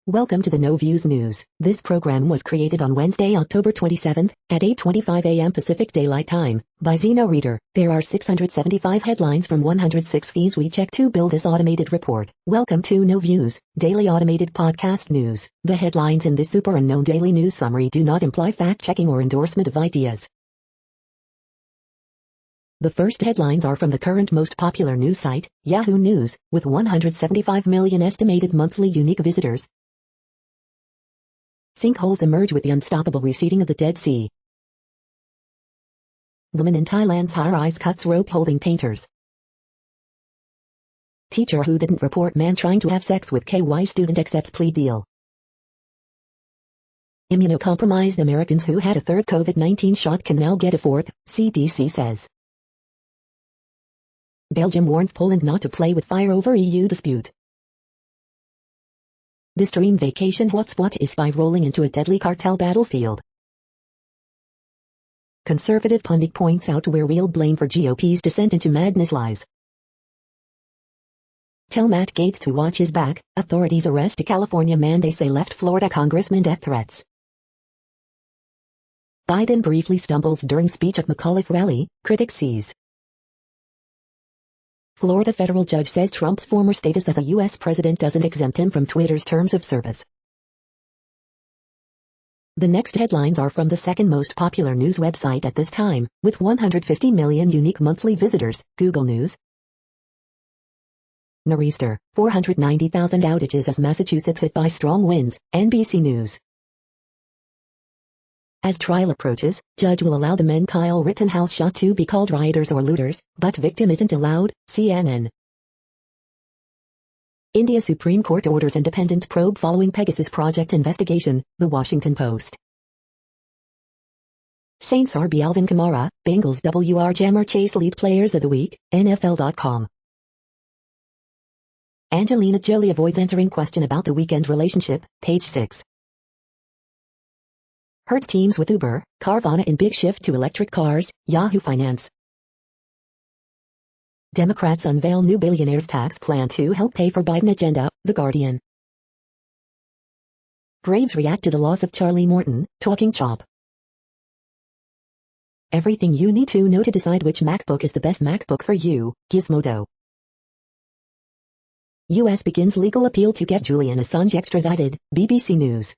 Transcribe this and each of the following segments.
Welcome to the No Views News. This program was created on Wednesday, October 27th, at 8:25 a.m. Pacific Daylight Time, by Zeno Reader. There are 675 headlines from 106 feeds we check to build this automated report. Welcome to No Views, daily automated podcast news. The headlines in this super unknown daily news summary do not imply fact-checking or endorsement of ideas. The first headlines are from the current most popular news site, Yahoo News, with 175 million estimated monthly unique visitors. Sinkholes emerge with the unstoppable receding of the Dead Sea. Woman in Thailand's high-rise cuts rope holding painters. Teacher who didn't report man trying to have sex with KY student accepts plea deal. Immunocompromised Americans who had a third COVID-19 shot can now get a fourth, CDC says. Belgium warns Poland not to play with fire over EU dispute. This dream vacation hotspot is rolling into a deadly cartel battlefield. Conservative pundit points out where real blame for GOP's descent into madness lies. Tell Matt Gaetz to watch his back, authorities arrest a California man they say left Florida congressman death threats. Biden briefly stumbles during speech at McAuliffe rally, critics seize. Florida federal judge says Trump's former status as a U.S. president doesn't exempt him from Twitter's terms of service. The next headlines are from the second most popular news website at this time, with 150 million unique monthly visitors, Google News. Nor'easter, 490,000 outages as Massachusetts hit by strong winds, NBC News. As trial approaches, judge will allow the men Kyle Rittenhouse shot to be called rioters or looters, but victim isn't allowed, CNN. India Supreme Court orders independent probe following Pegasus Project investigation, The Washington Post. Saints RB Alvin Kamara, Bengals WR Jammer Chase lead players of the week, NFL.com. Angelina Jolie avoids answering question about the weekend relationship, page 6. Hertz teams with Uber, Carvana in big shift to electric cars, Yahoo Finance. Democrats unveil new billionaires tax plan to help pay for Biden agenda, The Guardian. Braves react to the loss of Charlie Morton, Talking Chop. Everything you need to know to decide which MacBook is the best MacBook for you, Gizmodo. U.S. begins legal appeal to get Julian Assange extradited, BBC News.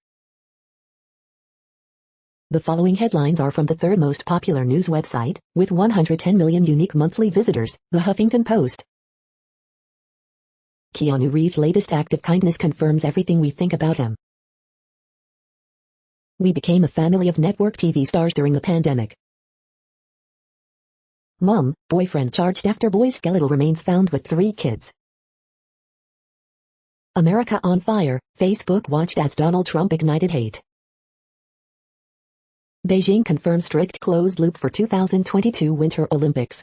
The following headlines are from the third most popular news website, with 110 million unique monthly visitors, The Huffington Post. Keanu Reeves' latest act of kindness confirms everything we think about him. We became a family of network TV stars during the pandemic. Mom, boyfriend charged after boy's skeletal remains found with 3 kids. America on fire, Facebook watched as Donald Trump ignited hate. Beijing confirms strict closed loop for 2022 Winter Olympics.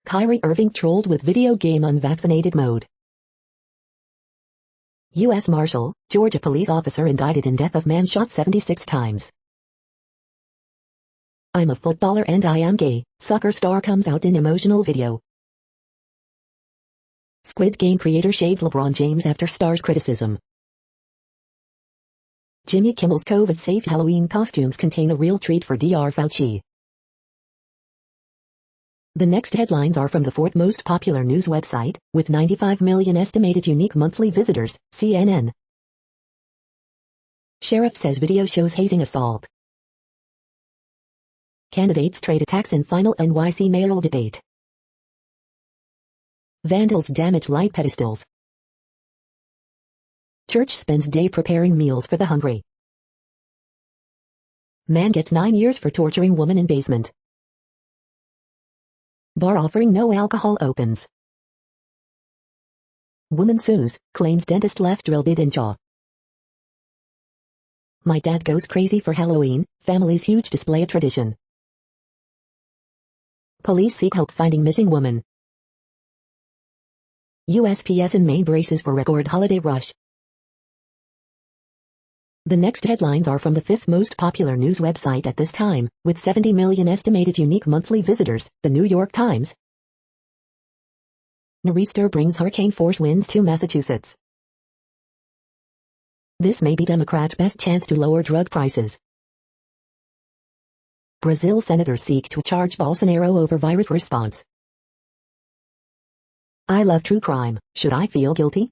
Kyrie Irving trolled with video game unvaccinated mode. U.S. Marshal, Georgia police officer indicted in death of man shot 76 times. I'm a footballer and I am gay, soccer star comes out in emotional video. Squid Game creator shades LeBron James after star's criticism. Jimmy Kimmel's COVID-safe Halloween costumes contain a real treat for Dr. Fauci. The next headlines are from the fourth most popular news website, with 95 million estimated unique monthly visitors, CNN. Sheriff says video shows hazing assault. Candidates trade attacks in final NYC mayoral debate. Vandals damage light pedestals. Church spends day preparing meals for the hungry. Man gets 9 years for torturing woman in basement. Bar offering no alcohol opens. Woman sues, claims dentist left drill bit in jaw. My dad goes crazy for Halloween, family's huge display of tradition. Police seek help finding missing woman. USPS in Maine braces for record holiday rush. The next headlines are from the fifth most popular news website at this time, with 70 million estimated unique monthly visitors, The New York Times. Nor'easter brings hurricane force winds to Massachusetts. This may be Democrats' best chance to lower drug prices. Brazil senators seek to charge Bolsonaro over virus response. I love true crime. Should I feel guilty?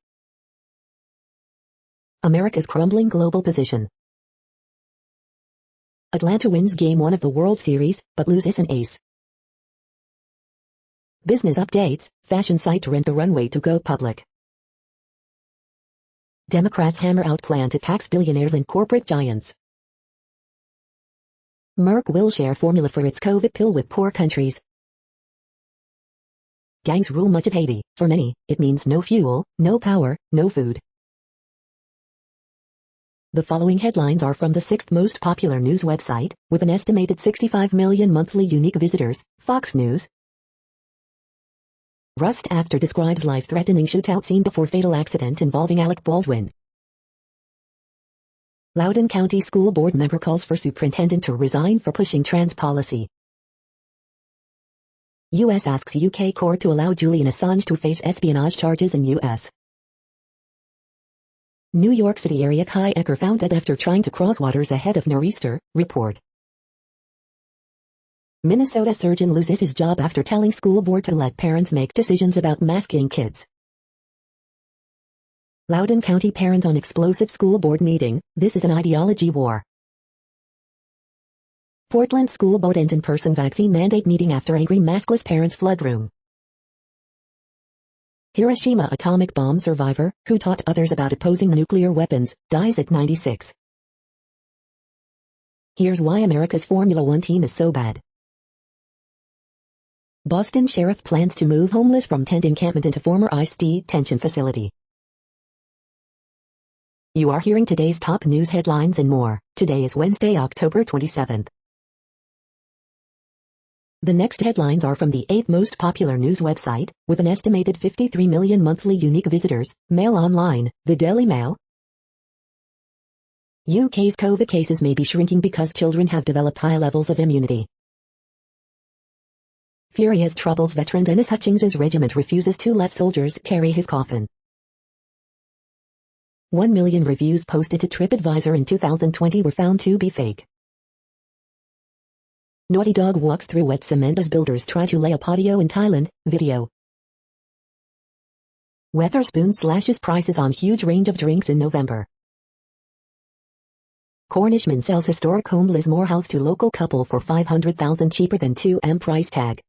America's crumbling global position. Atlanta wins Game 1 of the World Series, but loses an ace. Business updates, fashion site to rent the runway to go public. Democrats hammer out plan to tax billionaires and corporate giants. Merck will share formula for its COVID pill with poor countries. Gangs rule much of Haiti. For many, it means no fuel, no power, no food. The following headlines are from the 6th most popular news website, with an estimated 65 million monthly unique visitors, Fox News. Rust actor describes life-threatening shootout scene before fatal accident involving Alec Baldwin. Loudoun County School Board member calls for superintendent to resign for pushing trans policy. U.S. asks UK court to allow Julian Assange to face espionage charges in U.S. New York City area kayaker found dead after trying to cross waters ahead of nor'easter, report. Minnesota surgeon loses his job after telling school board to let parents make decisions about masking kids. Loudoun County parent on explosive school board meeting, this is an ideology war. Portland school board ends in-person vaccine mandate meeting after angry maskless parents flood room. Hiroshima atomic bomb survivor, who taught others about opposing nuclear weapons, dies at 96. Here's why America's Formula One team is so bad. Boston sheriff plans to move homeless from tent encampment into former ICE detention facility. You are hearing today's top news headlines and more. Today is Wednesday, October 27th. The next headlines are from the 8th most popular news website, with an estimated 53 million monthly unique visitors, Mail Online, the Daily Mail. UK's COVID cases may be shrinking because children have developed high levels of immunity. Furious troubles veteran Dennis Hutchings's regiment refuses to let soldiers carry his coffin. 1 million reviews posted to TripAdvisor in 2020 were found to be fake. Naughty dog walks through wet cement as builders try to lay a patio in Thailand, video. Wetherspoon slashes prices on huge range of drinks in November. Cornishman sells historic home Lismore house to local couple for $500,000 cheaper than 2M price tag.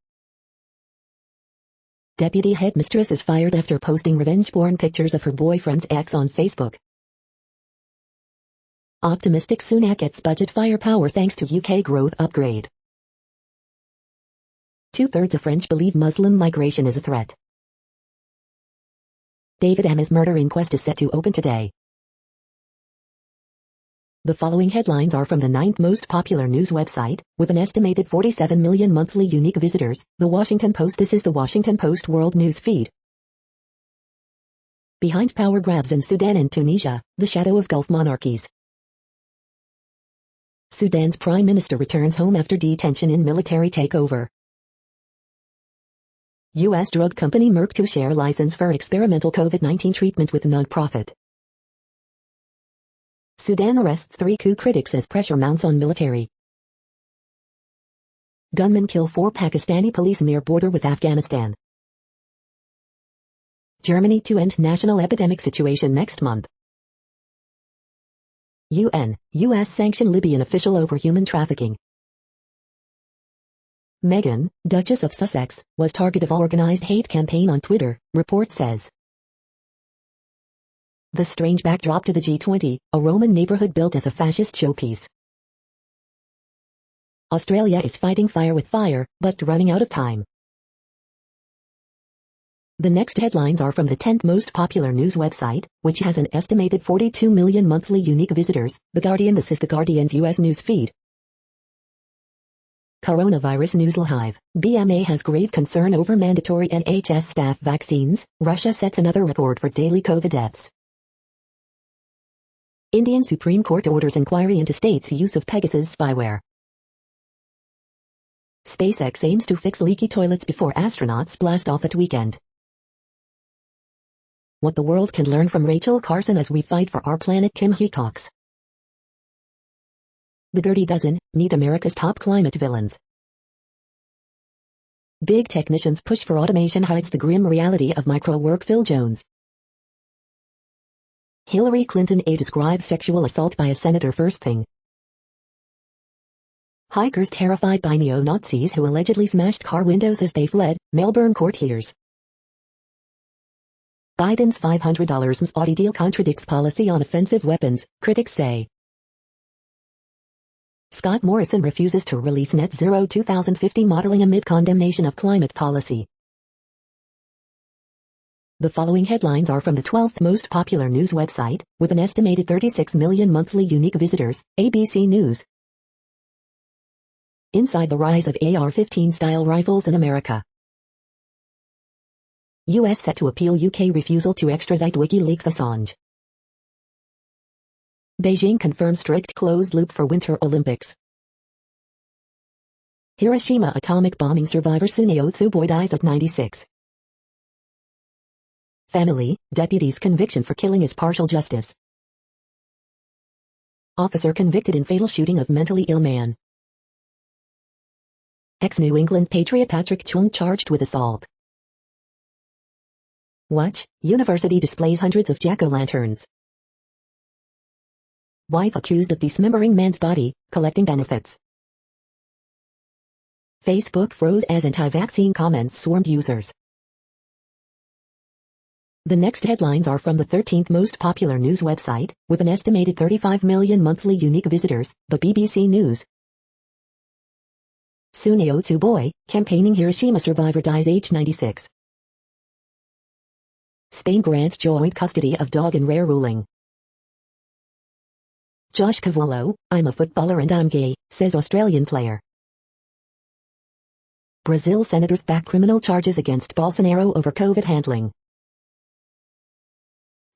Deputy headmistress is fired after posting revenge-porn pictures of her boyfriend's ex on Facebook. Optimistic Sunak gets budget firepower thanks to UK growth upgrade. Two-thirds of French believe Muslim migration is a threat. David M's murder inquest is set to open today. The following headlines are from the 9th most popular news website, with an estimated 47 million monthly unique visitors, The Washington Post. This is The Washington Post World News Feed. Behind power grabs in Sudan and Tunisia, the shadow of Gulf monarchies. Sudan's prime minister returns home after detention in military takeover. U.S. drug company Merck to share license for experimental COVID-19 treatment with nonprofit. Sudan arrests 3 coup critics as pressure mounts on military. Gunmen kill 4 Pakistani police near border with Afghanistan. Germany to end national epidemic situation next month. UN, U.S. sanction Libyan official over human trafficking. Meghan, Duchess of Sussex, was target of organized hate campaign on Twitter, report says. The strange backdrop to the G20, a Roman neighborhood built as a fascist showpiece. Australia is fighting fire with fire, but running out of time. The next headlines are from the 10th most popular news website, which has an estimated 42 million monthly unique visitors, The Guardian. This is The Guardian's U.S. news feed. Coronavirus news live. BMA has grave concern over mandatory NHS staff vaccines. Russia sets another record for daily COVID deaths. Indian Supreme Court orders inquiry into state's use of Pegasus spyware. SpaceX aims to fix leaky toilets before astronauts blast off at weekend. What the world can learn from Rachel Carson as we fight for our planet. Kim Hecox. The Dirty Dozen, meet America's top climate villains. Big technicians push for automation hides the grim reality of micro work. Phil Jones. Hillary Clinton aide describes sexual assault by a senator. First thing. Hikers terrified by neo-Nazis who allegedly smashed car windows as they fled, Melbourne court hears. Biden's $500 in Saudi deal contradicts policy on offensive weapons, critics say. Scott Morrison refuses to release Net Zero 2050 modeling amid condemnation of climate policy. The following headlines are from the 12th most popular news website, with an estimated 36 million monthly unique visitors, ABC News. Inside the rise of AR-15 style rifles in America. U.S. set to appeal UK refusal to extradite WikiLeaks Assange. Beijing confirms strict closed loop for Winter Olympics. Hiroshima atomic bombing survivor Suneo Tsuboi dies at 96. Family, deputy's conviction for killing is partial justice. Officer convicted in fatal shooting of mentally ill man. Ex-New England Patriot Patrick Chung charged with assault. Watch, university displays hundreds of jack-o'-lanterns. Wife accused of dismembering man's body, collecting benefits. Facebook froze as anti-vaccine comments swarmed users. The next headlines are from the 13th most popular news website, with an estimated 35 million monthly unique visitors, the BBC News. Suneo Tsuboi, campaigning Hiroshima survivor dies age 96. Spain grants joint custody of dog in rare ruling. Josh Cavallo, I'm a footballer and I'm gay, says Australian player. Brazil senators back criminal charges against Bolsonaro over COVID handling.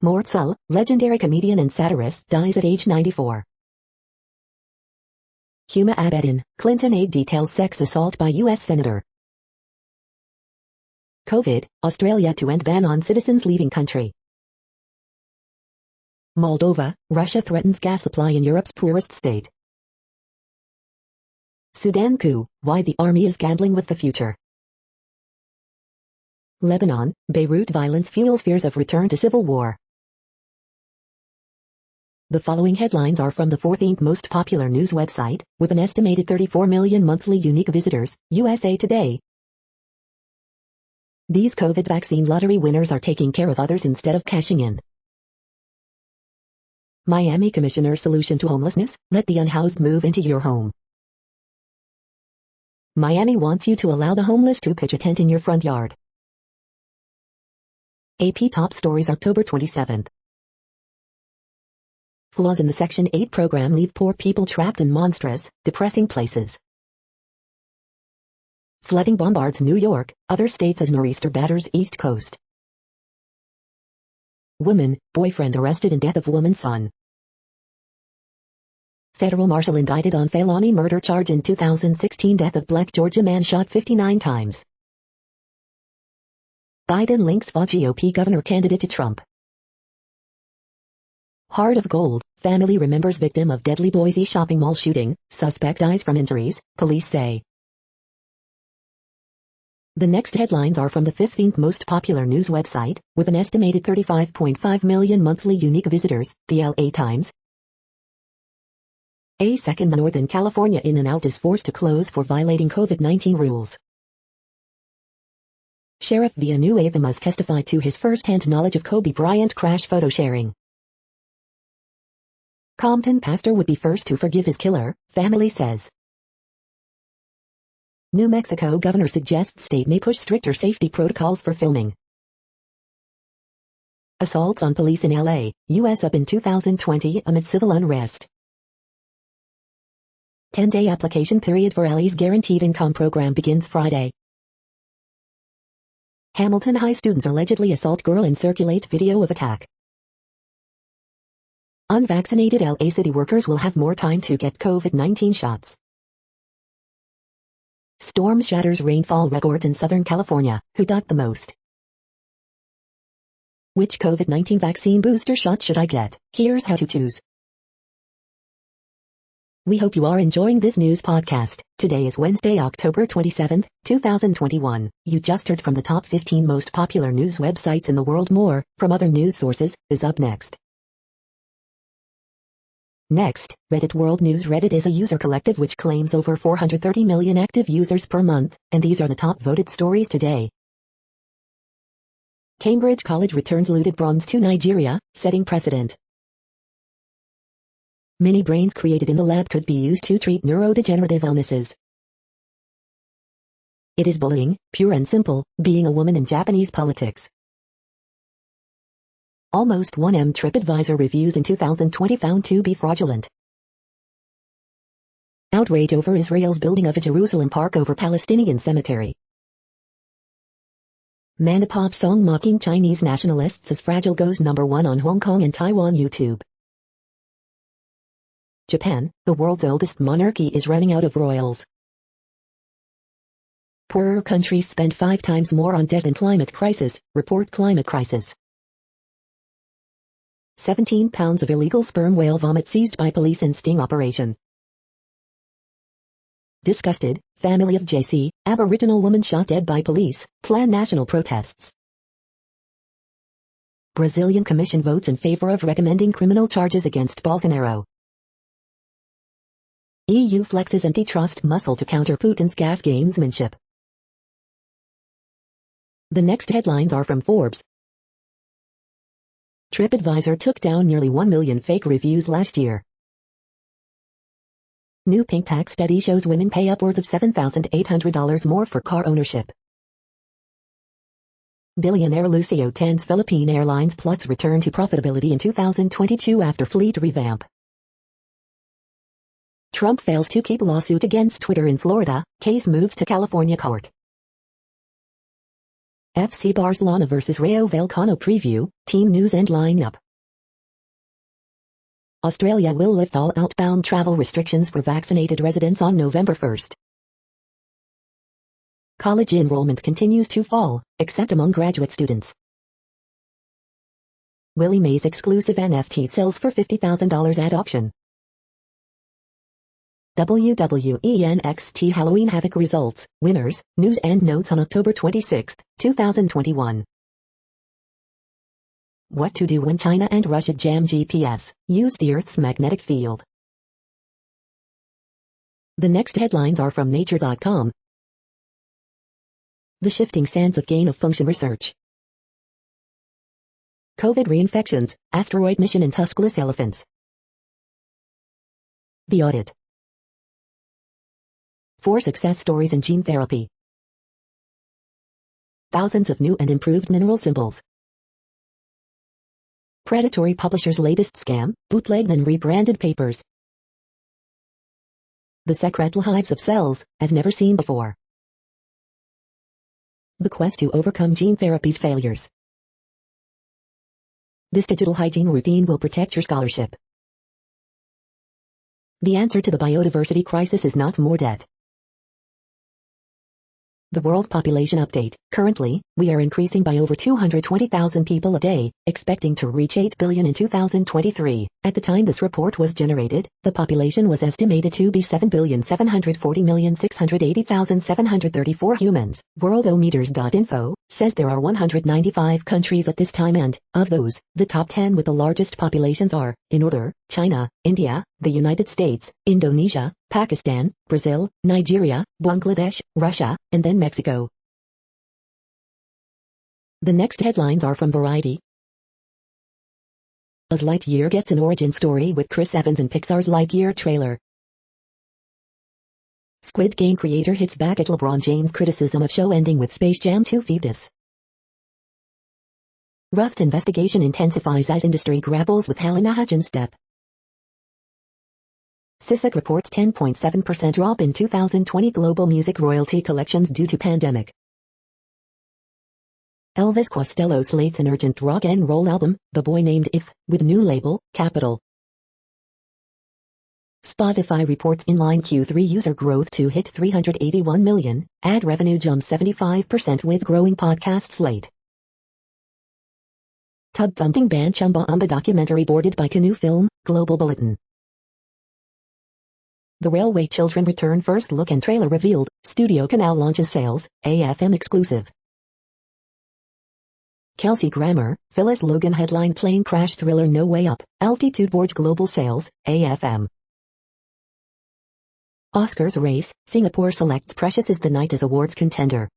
Mort Sull, legendary comedian and satirist, dies at age 94. Huma Abedin, Clinton aide details sex assault by U.S. Senator. COVID, Australia to end ban on citizens leaving country. Moldova, Russia threatens gas supply in Europe's poorest state. Sudan coup, why the army is gambling with the future. Lebanon, Beirut violence fuels fears of return to civil war. The following headlines are from the 14th most popular news website, with an estimated 34 million monthly unique visitors, USA Today. These COVID vaccine lottery winners are taking care of others instead of cashing in. Miami Commissioner's solution to homelessness, let the unhoused move into your home. Miami wants you to allow the homeless to pitch a tent in your front yard. AP Top Stories October 27th. Flaws in the Section 8 program leave poor people trapped in monstrous, depressing places. Flooding bombards New York, other states as nor'easter batters East Coast. Woman, boyfriend arrested in death of woman's son. Federal marshal indicted on felony murder charge in 2016 death of black Georgia man shot 59 times. Biden links GOP governor candidate to Trump. Heart of gold, family remembers victim of deadly Boise shopping mall shooting, suspect dies from injuries, police say. The next headlines are from the 15th most popular news website, with an estimated 35.5 million monthly unique visitors, the LA Times. A second Northern California In-N-Out is forced to close for violating COVID-19 rules. Sheriff Villanueva must testify to his first-hand knowledge of Kobe Bryant crash photo sharing. Compton pastor would be first to forgive his killer, family says. New Mexico governor suggests state may push stricter safety protocols for filming. Assaults on police in LA, U.S. up in 2020 amid civil unrest. 10-day application period for LA's Guaranteed Income program begins Friday. Hamilton High students allegedly assault girl and circulate video of attack. Unvaccinated LA city workers will have more time to get COVID-19 shots. Storm shatters rainfall records in Southern California, who got the most? Which COVID-19 vaccine booster shot should I get? Here's how to choose. We hope you are enjoying this news podcast. Today is Wednesday, October 27th, 2021. You just heard from the top 15 most popular news websites in the world. More from other news sources is up next. Next, Reddit World News. Reddit is a user collective which claims over 430 million active users per month, and these are the top voted stories today. Cambridge College returns looted bronze to Nigeria, setting precedent. Mini brains created in the lab could be used to treat neurodegenerative illnesses. It is bullying, pure and simple, being a woman in Japanese politics. Almost 1M TripAdvisor reviews in 2020 found to be fraudulent. Outrage over Israel's building of a Jerusalem park over Palestinian cemetery. Mandapop song mocking Chinese nationalists as fragile goes #1 on Hong Kong and Taiwan YouTube. Japan, the world's oldest monarchy, is running out of royals. Poorer countries spend 5 times more on debt than climate crisis, report climate crisis. 17 pounds of illegal sperm whale vomit seized by police in sting operation. Disgusted, family of JC, Aboriginal woman shot dead by police, plan national protests. Brazilian commission votes in favor of recommending criminal charges against Bolsonaro. EU flexes antitrust muscle to counter Putin's gas gamesmanship. The next headlines are from Forbes. TripAdvisor took down nearly 1 million fake reviews last year. New pink tax study shows women pay upwards of $7,800 more for car ownership. Billionaire Lucio Tan's Philippine Airlines plots return to profitability in 2022 after fleet revamp. Trump fails to keep lawsuit against Twitter in Florida, case moves to California court. FC Barcelona vs Rayo Vallecano preview, team news and lineup. Australia will lift all outbound travel restrictions for vaccinated residents on November 1st. College enrollment continues to fall, except among graduate students. Willie Mays exclusive NFT sells for $50,000 at auction. WWE NXT Halloween Havoc results, winners, news and notes on October 26, 2021. What to do when China and Russia jam GPS, use the Earth's magnetic field. The next headlines are from Nature.com. The shifting sands of gain-of-function research. COVID reinfections, asteroid mission and tuskless elephants. The audit. 4 success stories in gene therapy. Thousands of new and improved mineral symbols. Predatory publisher's latest scam, bootlegged and rebranded papers. The secret lives of cells, as never seen before. The quest to overcome gene therapy's failures. This digital hygiene routine will protect your scholarship. The answer to the biodiversity crisis is not more debt. The World Population Update. Currently, we are increasing by over 220,000 people a day, expecting to reach 8 billion in 2023. At the time this report was generated, the population was estimated to be 7,740,680,734 humans. Worldometers.info says there are 195 countries at this time, and, of those, the top 10 with the largest populations are, in order, China, India, the United States, Indonesia, Pakistan, Brazil, Nigeria, Bangladesh, Russia, and then Mexico. The next headlines are from Variety. Buzz Lightyear gets an origin story with Chris Evans in Pixar's Lightyear trailer. Squid Game creator hits back at LeBron James' criticism of show ending with Space Jam 2 fetus. Rust investigation intensifies as industry grapples with Helena Hudgens' death. SISAC reports 10.7% drop in 2020 global music royalty collections due to pandemic. Elvis Costello slates an urgent rock and roll album, The Boy Named If, with new label, Capitol. Spotify reports inline Q3 user growth to hit 381 million, ad revenue jumps 75% with growing podcast slate. Tub-thumping band Chumba on the documentary boarded by Canoe Film, Global Bulletin. The Railway Children return, first look and trailer revealed, Studio Canal launches sales, AFM exclusive. Kelsey Grammer, Phyllis Logan headline plane crash thriller No Way Up, Altitude boards global sales, AFM. Oscars race, Singapore selects Precious as the Night as awards contender.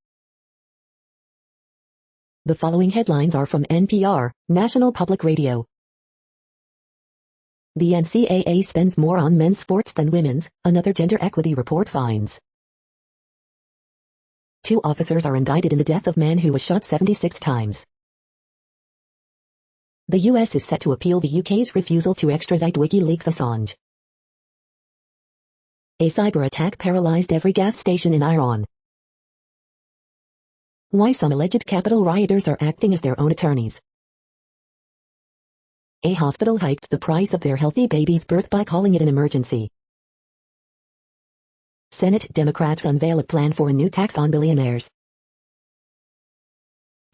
The following headlines are from NPR, National Public Radio. The NCAA spends more on men's sports than women's, another gender equity report finds. 2 officers are indicted in the death of man who was shot 76 times. The US is set to appeal the UK's refusal to extradite WikiLeaks' Assange. A cyber attack paralyzed every gas station in Iran. Why some alleged Capitol rioters are acting as their own attorneys. A hospital hiked the price of their healthy baby's birth by calling it an emergency. Senate Democrats unveil a plan for a new tax on billionaires.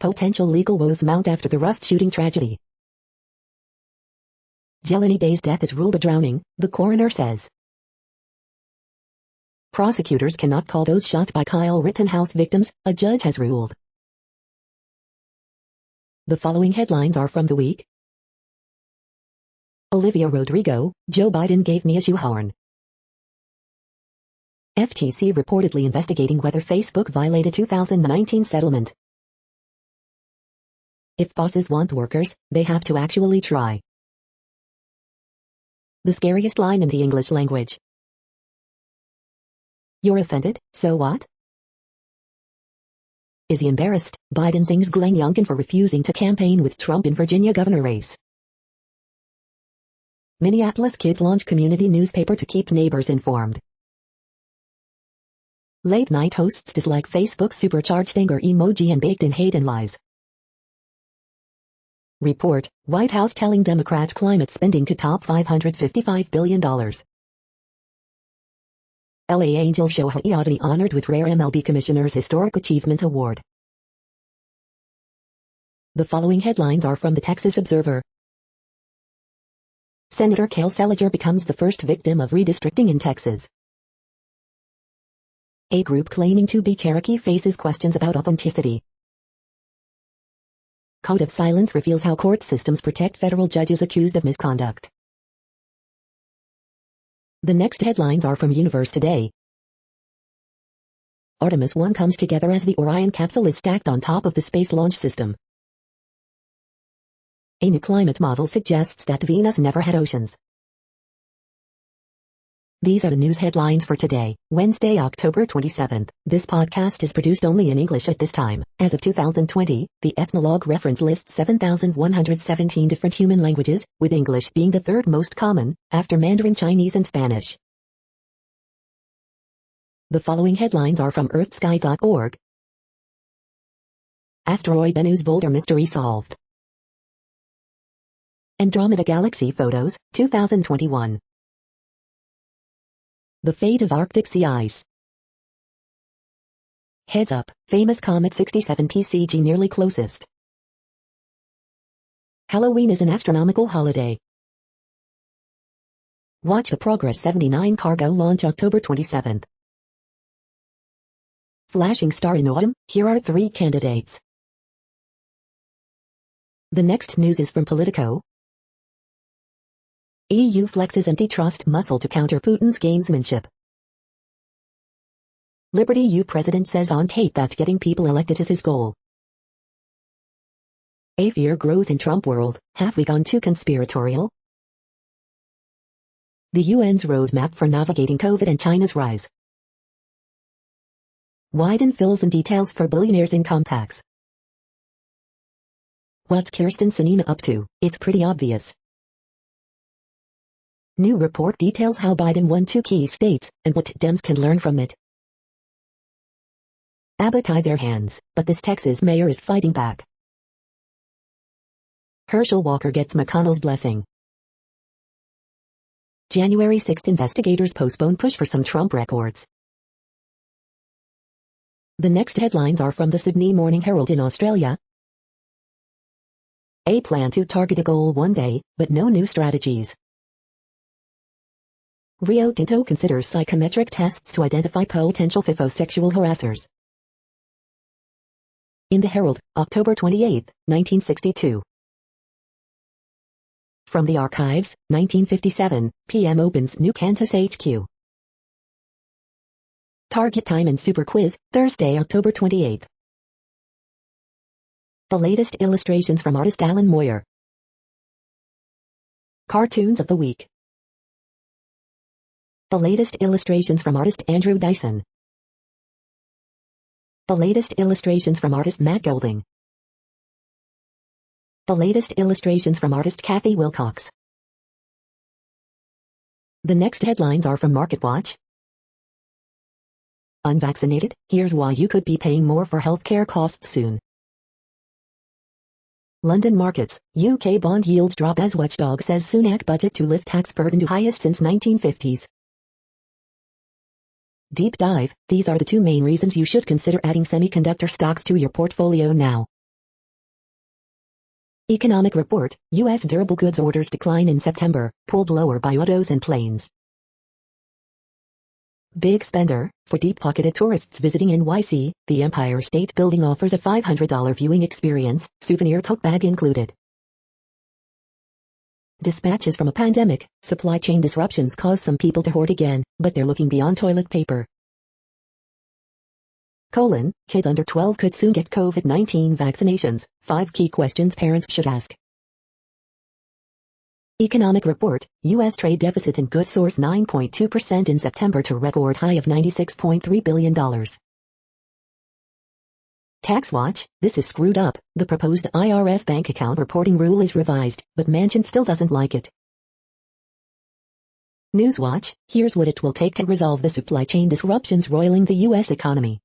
Potential legal woes mount after the Rust shooting tragedy. Jelani Day's death is ruled a drowning, the coroner says. Prosecutors cannot call those shot by Kyle Rittenhouse victims, a judge has ruled. The following headlines are from The Week. Olivia Rodrigo, Joe Biden gave me a shoehorn. FTC reportedly investigating whether Facebook violated 2019 settlement. If bosses want workers, they have to actually try. The scariest line in the English language. You're offended, so what? Is he embarrassed? Biden sings Glenn Youngkin for refusing to campaign with Trump in Virginia governor race. Minneapolis kid launch community newspaper to keep neighbors informed. Late night hosts dislike Facebook supercharged anger emoji and baked in hate and lies. Report, White House telling Democrat climate spending could top $555 billion. LA Angels Shohei Ohtani honored with rare MLB Commissioner's Historic Achievement Award. The following headlines are from the Texas Observer. Senator Cale Seliger becomes the first victim of redistricting in Texas. A group claiming to be Cherokee faces questions about authenticity. Code of silence reveals how court systems protect federal judges accused of misconduct. The next headlines are from Universe Today. Artemis 1 comes together as the Orion capsule is stacked on top of the Space Launch System. A new climate model suggests that Venus never had oceans. These are the news headlines for today, Wednesday, October 27th. This podcast is produced only in English at this time. As of 2020, the Ethnologue reference lists 7,117 different human languages, with English being the third most common, after Mandarin Chinese and Spanish. The following headlines are from earthsky.org. Asteroid Bennu's boulder mystery solved. Andromeda Galaxy Photos, 2021. The fate of Arctic sea ice. Heads up, famous comet 67 PCG nearly closest. Halloween is an astronomical holiday. Watch the Progress 79 cargo launch October 27th. Flashing star in autumn, here are 3 candidates. The next news is from Politico. EU flexes antitrust muscle to counter Putin's gamesmanship. Liberty U president says on tape that getting people elected is his goal. A fear grows in Trump world, have we gone too conspiratorial? The UN's roadmap for navigating COVID and China's rise. Widen fills and details for billionaires' income tax. What's Kirsten Sinema up to? It's pretty obvious. New report details how Biden won 2 key states, and what Dems can learn from it. Abbott tied their hands, but this Texas mayor is fighting back. Herschel Walker gets McConnell's blessing. January 6 investigators postpone push for some Trump records. The next headlines are from the Sydney Morning Herald in Australia. A plan to target a goal one day, but no new strategies. Rio Tinto considers psychometric tests to identify potential FIFO sexual harassers. In the Herald, October 28, 1962. From the Archives, 1957, PM opens new Cantus HQ. Target Time and Super Quiz, Thursday, October 28. The latest illustrations from artist Alan Moyer. Cartoons of the Week. The latest illustrations from artist Andrew Dyson. The latest illustrations from artist Matt Golding. The latest illustrations from artist Kathy Wilcox. The next headlines are from MarketWatch. Unvaccinated, here's why you could be paying more for healthcare costs soon. London markets, UK bond yields drop as watchdog says Sunak budget to lift tax burden to highest since 1950s. Deep dive, these are the two main reasons you should consider adding semiconductor stocks to your portfolio now. Economic report, U.S. durable goods orders decline in September, pulled lower by autos and planes. Big spender, for deep-pocketed tourists visiting NYC, the Empire State Building offers a $500 viewing experience, souvenir tote bag included. Dispatches from a pandemic, supply chain disruptions cause some people to hoard again, but they're looking beyond toilet paper. Kids under 12 could soon get COVID-19 vaccinations, 5 key questions parents should ask. Economic report, U.S. trade deficit and goods source 9.2% in September to record high of $96.3 billion. Tax Watch, this is screwed up, the proposed IRS bank account reporting rule is revised, but Manchin still doesn't like it. Newswatch, here's what it will take to resolve the supply chain disruptions roiling the U.S. economy.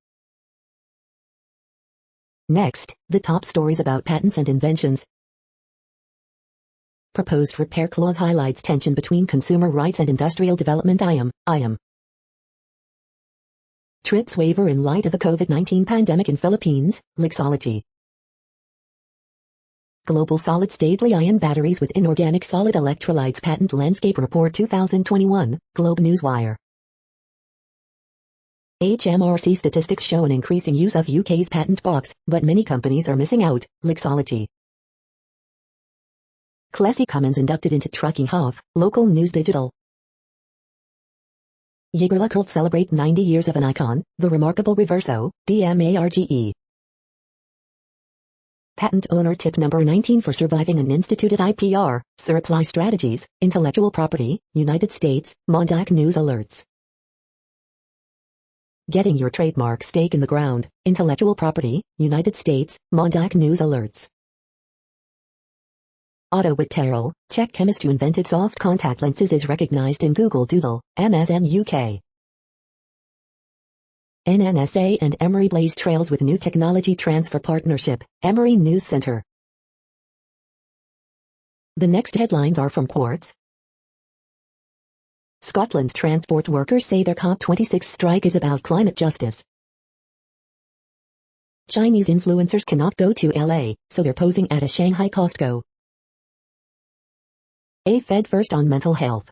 Next, the top stories about patents and inventions. Proposed repair clause highlights tension between consumer rights and industrial development. IAM. TRIPS waiver in light of the COVID-19 pandemic in Philippines, Lixology. Global solid-state Li-ion batteries with inorganic solid electrolytes patent landscape report 2021, Globe Newswire. HMRC statistics show an increasing use of UK's patent box, but many companies are missing out, Lixology. Classy Commons inducted into Trucking Hall, Local News Digital. Jaeger cult celebrate 90 years of an icon, the remarkable Reverso, DMARGE. Patent owner tip number 19 for surviving an instituted IPR, Surreply Strategies, Intellectual Property, United States, Mondac News Alerts. Getting your trademark stake in the ground, Intellectual Property, United States, Mondac News Alerts. Otto Whitterell, Czech chemist who invented soft contact lenses is recognized in Google Doodle, MSN UK. NNSA and Emory blaze trails with new technology transfer partnership, Emory News Center. The next headlines are from Quartz. Scotland's transport workers say their COP26 strike is about climate justice. Chinese influencers cannot go to LA, so they're posing at a Shanghai Costco. A Fed first on mental health.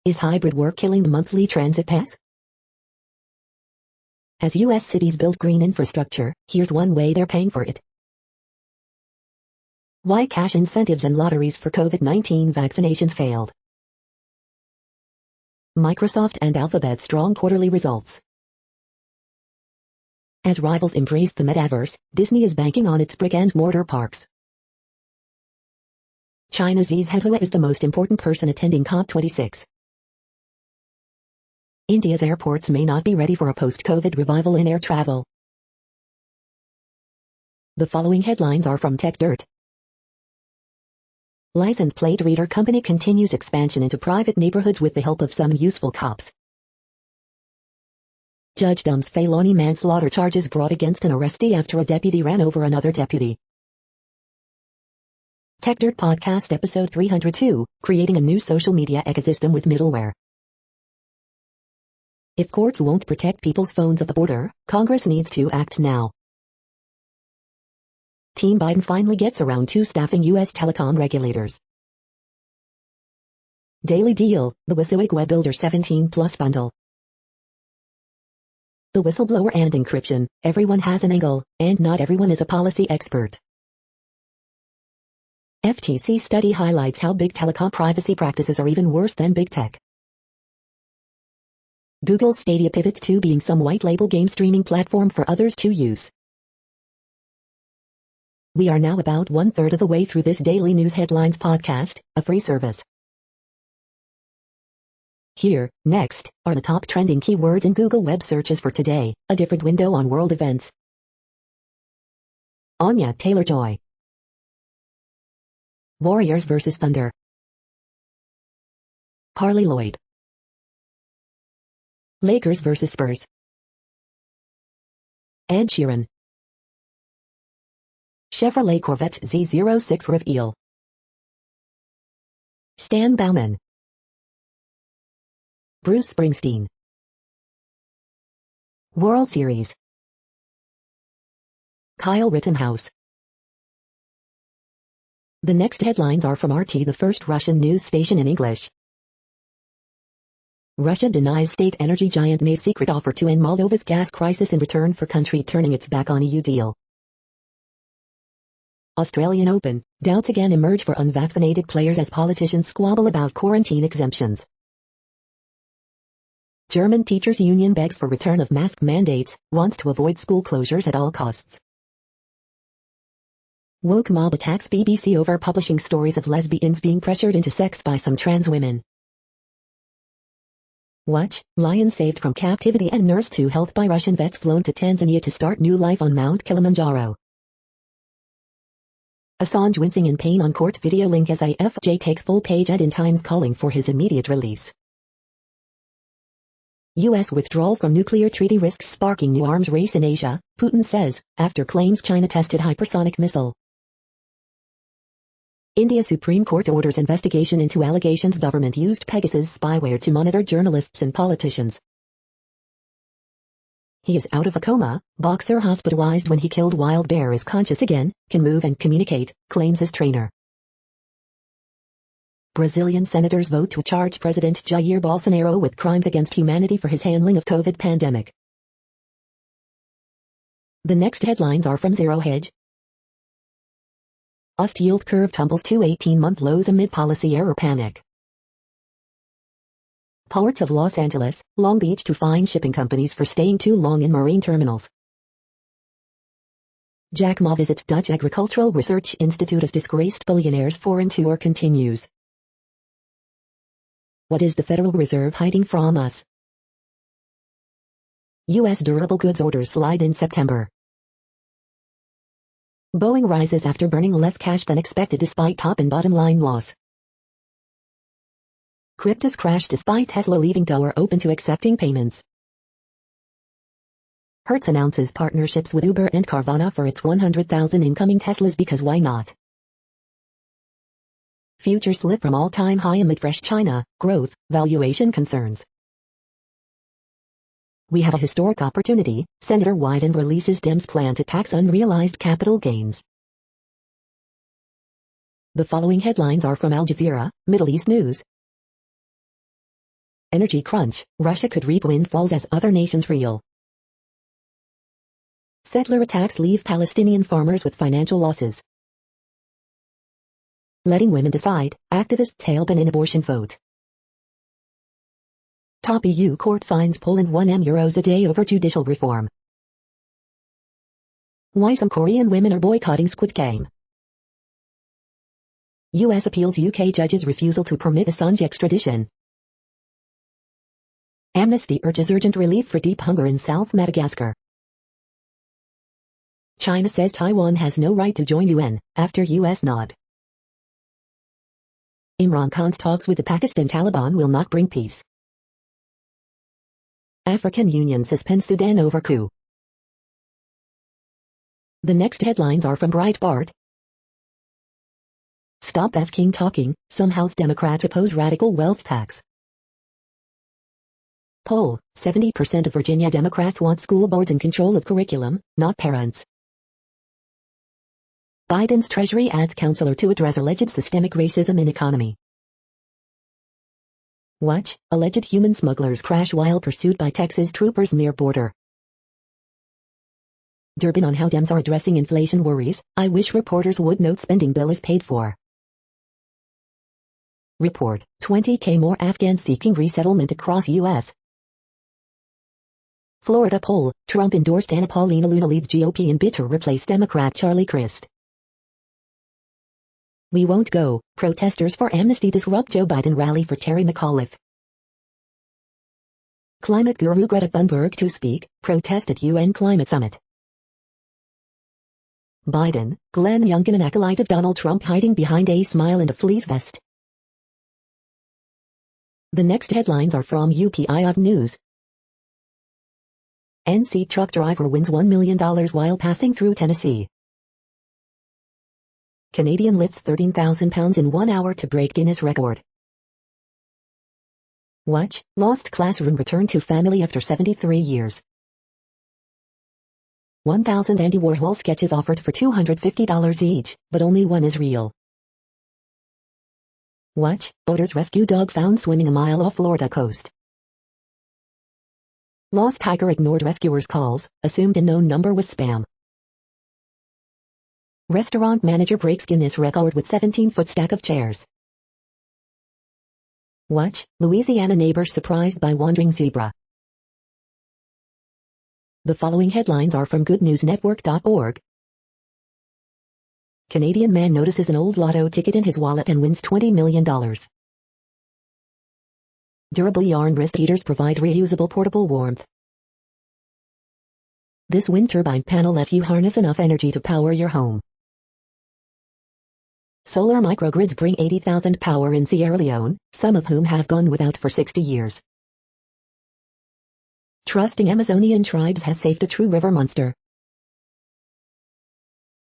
Is hybrid work killing the monthly transit pass? As U.S. cities build green infrastructure, here's one way they're paying for it. Why cash incentives and lotteries for COVID-19 vaccinations failed. Microsoft and Alphabet strong quarterly results. As rivals embrace the metaverse, Disney is banking on its brick-and-mortar parks. China's Xi Jinping is the most important person attending COP26. India's airports may not be ready for a post-COVID revival in air travel. The following headlines are from TechDirt. License plate reader company continues expansion into private neighborhoods with the help of some useful cops. Judge dumps felony manslaughter charges brought against an arrestee after a deputy ran over another deputy. TechDirt Podcast Episode 302, Creating a New Social Media Ecosystem with Middleware. If courts won't protect people's phones at the border, Congress needs to act now. Team Biden finally gets around to staffing U.S. telecom regulators. Daily Deal, the WYSIWYG Web Builder 17 Plus Bundle. The whistleblower and encryption, everyone has an angle, and not everyone is a policy expert. FTC study highlights how big telecom privacy practices are even worse than big tech. Google Stadia pivots to being some white-label game streaming platform for others to use. We are now about 1/3 of the way through this daily news headlines podcast, a free service. Here, next, are the top trending keywords in Google web searches for today, a different window on world events. Anya Taylor-Joy. Warriors vs. Thunder. Carly Lloyd. Lakers vs. Spurs. Ed Sheeran. Chevrolet Corvette Z06 reveal. Stan Bauman. Bruce Springsteen. World Series. Kyle Rittenhouse. The next headlines are from RT, the first Russian news station in English. Russia denies state energy giant May's secret offer to end Moldova's gas crisis in return for country turning its back on EU deal. Australian Open, doubts again emerge for unvaccinated players as politicians squabble about quarantine exemptions. German teachers' union begs for return of mask mandates, wants to avoid school closures at all costs. Woke mob attacks BBC over publishing stories of lesbians being pressured into sex by some trans women. Watch, lion saved from captivity and nursed to health by Russian vets flown to Tanzania to start new life on Mount Kilimanjaro. Assange wincing in pain on court video link as IFJ takes full page ad in Times calling for his immediate release. U.S. withdrawal from nuclear treaty risks sparking new arms race in Asia, Putin says, after claims China tested hypersonic missile. India Supreme Court orders investigation into allegations government used Pegasus spyware to monitor journalists and politicians. He is out of a coma, boxer hospitalized when he killed wild bear is conscious again, can move and communicate, claims his trainer. Brazilian senators vote to charge President Jair Bolsonaro with crimes against humanity for his handling of COVID pandemic. The next headlines are from Zero Hedge. USD yield curve tumbles to 18-month lows amid policy error panic. Ports of Los Angeles, Long Beach to fine shipping companies for staying too long in marine terminals. Jack Ma visits Dutch Agricultural Research Institute as disgraced billionaire's foreign tour continues. What is the Federal Reserve hiding from us? U.S. durable goods orders slide in September. Boeing rises after burning less cash than expected despite top and bottom line loss. Cryptos crash despite Tesla leaving door open to accepting payments. Hertz announces partnerships with Uber and Carvana for its 100,000 incoming Teslas because why not? Futures slip from all-time high amid fresh China growth valuation concerns. We have a historic opportunity, Senator Wyden releases Dems' plan to tax unrealized capital gains. The following headlines are from Al Jazeera, Middle East News. Energy crunch, Russia could reap windfalls as other nations reel. Settler attacks leave Palestinian farmers with financial losses. Letting women decide, activists hail ban in abortion vote. Top EU court fines Poland €1 a day over judicial reform. Why some Korean women are boycotting Squid Game. US appeals UK judge's refusal to permit Assange extradition. Amnesty urges urgent relief for deep hunger in South Madagascar. China says Taiwan has no right to join UN, after US nod. Imran Khan's talks with the Pakistan Taliban will not bring peace. African Union suspends Sudan over coup. The next headlines are from Breitbart. Stop F. King talking, some House Democrats oppose radical wealth tax. Poll, 70% of Virginia Democrats want school boards in control of curriculum, not parents. Biden's Treasury adds counselor to address alleged systemic racism in economy. Watch, alleged human smugglers crash while pursued by Texas troopers near border. Durbin on how Dems are addressing inflation worries. I wish reporters would note spending bill is paid for. Report, 20K more Afghans seeking resettlement across U.S. Florida poll, Trump endorsed Anna Paulina Luna leads GOP in bid to replace Democrat Charlie Crist. We won't go, protesters for amnesty disrupt Joe Biden rally for Terry McAuliffe. Climate guru Greta Thunberg to speak, protest at UN climate summit. Biden, Glenn Youngkin an acolyte of Donald Trump hiding behind a smile and a fleece vest. The next headlines are from UPI News. NC truck driver wins $1 million while passing through Tennessee. Canadian lifts 13,000 pounds in 1 hour to break Guinness record. Watch, lost classroom return to family after 73 years. 1,000 Andy Warhol sketches offered for $250 each, but only one is real. Watch, boaters rescue dog found swimming a mile off Florida coast. Lost hiker ignored rescuers' calls, assumed a known number was spam. Restaurant manager breaks Guinness record with 17-foot stack of chairs. Watch, Louisiana neighbors surprised by wandering zebra. The following headlines are from goodnewsnetwork.org. Canadian man notices an old lotto ticket in his wallet and wins $20 million. Durable yarn wrist heaters provide reusable portable warmth. This wind turbine panel lets you harness enough energy to power your home. Solar microgrids bring 80,000 power in Sierra Leone, some of whom have gone without for 60 years. Trusting Amazonian tribes has saved a true river monster.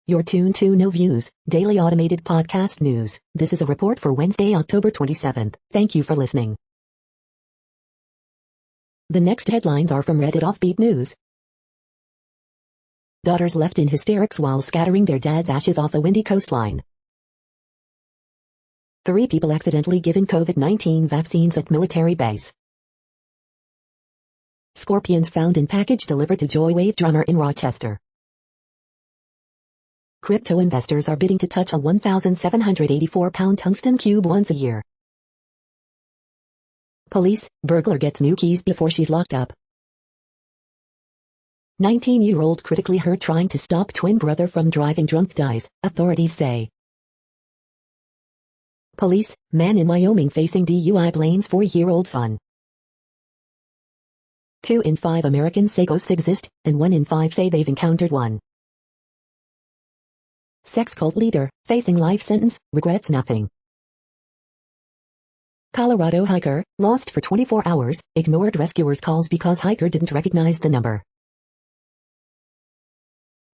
You're tuned to No Views, daily automated podcast news. This is a report for Wednesday, October 27th. Thank you for listening. The next headlines are from Reddit Offbeat News. Daughters left in hysterics while scattering their dad's ashes off a windy coastline. 3 people accidentally given COVID-19 vaccines at military base. Scorpions found in package delivered to Joywave drummer in Rochester. Crypto investors are bidding to touch a 1,784-pound tungsten cube once a year. Police, burglar gets new keys before she's locked up. 19-year-old critically hurt trying to stop twin brother from driving drunk dies, authorities say. Police, man in Wyoming facing DUI blames 4-year-old son. 2 in 5 Americans say ghosts exist, and 1 in 5 say they've encountered one. Sex cult leader, facing life sentence, regrets nothing. Colorado hiker, lost for 24 hours, ignored rescuers' calls because hiker didn't recognize the number.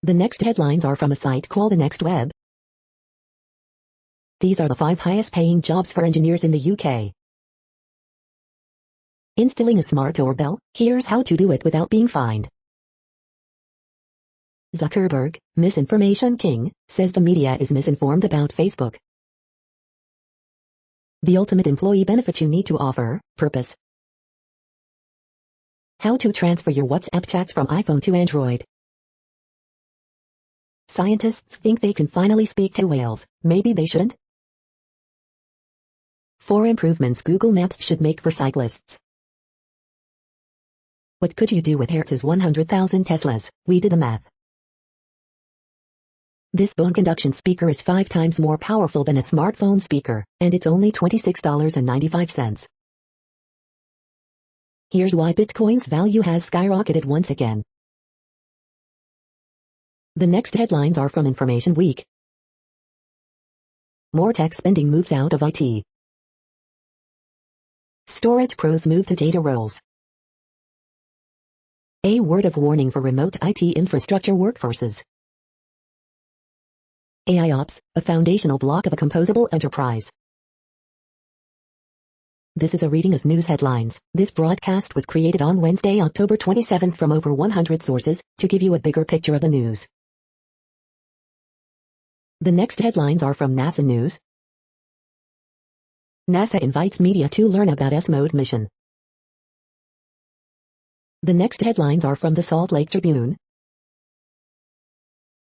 The next headlines are from a site called The Next Web. These are the 5 highest paying jobs for engineers in the UK. Installing a smart doorbell, here's how to do it without being fined. Zuckerberg, misinformation king, says the media is misinformed about Facebook. The ultimate employee benefit you need to offer, purpose. How to transfer your WhatsApp chats from iPhone to Android. Scientists think they can finally speak to whales, maybe they shouldn't? 4 improvements Google Maps should make for cyclists. What could you do with Hertz's 100,000 Teslas? We did the math. This bone conduction speaker is 5 times more powerful than a smartphone speaker, and it's only $26.95. Here's why Bitcoin's value has skyrocketed once again. The next headlines are from Information Week. More tech spending moves out of IT. Storage pros move to data roles. A word of warning for remote IT infrastructure workforces. AIOps, a foundational block of a composable enterprise. This is a reading of news headlines. This broadcast was created on Wednesday, October 27th from over 100 sources, to give you a bigger picture of the news. The next headlines are from NASA News. NASA invites media to learn about S-mode mission. The next headlines are from the Salt Lake Tribune.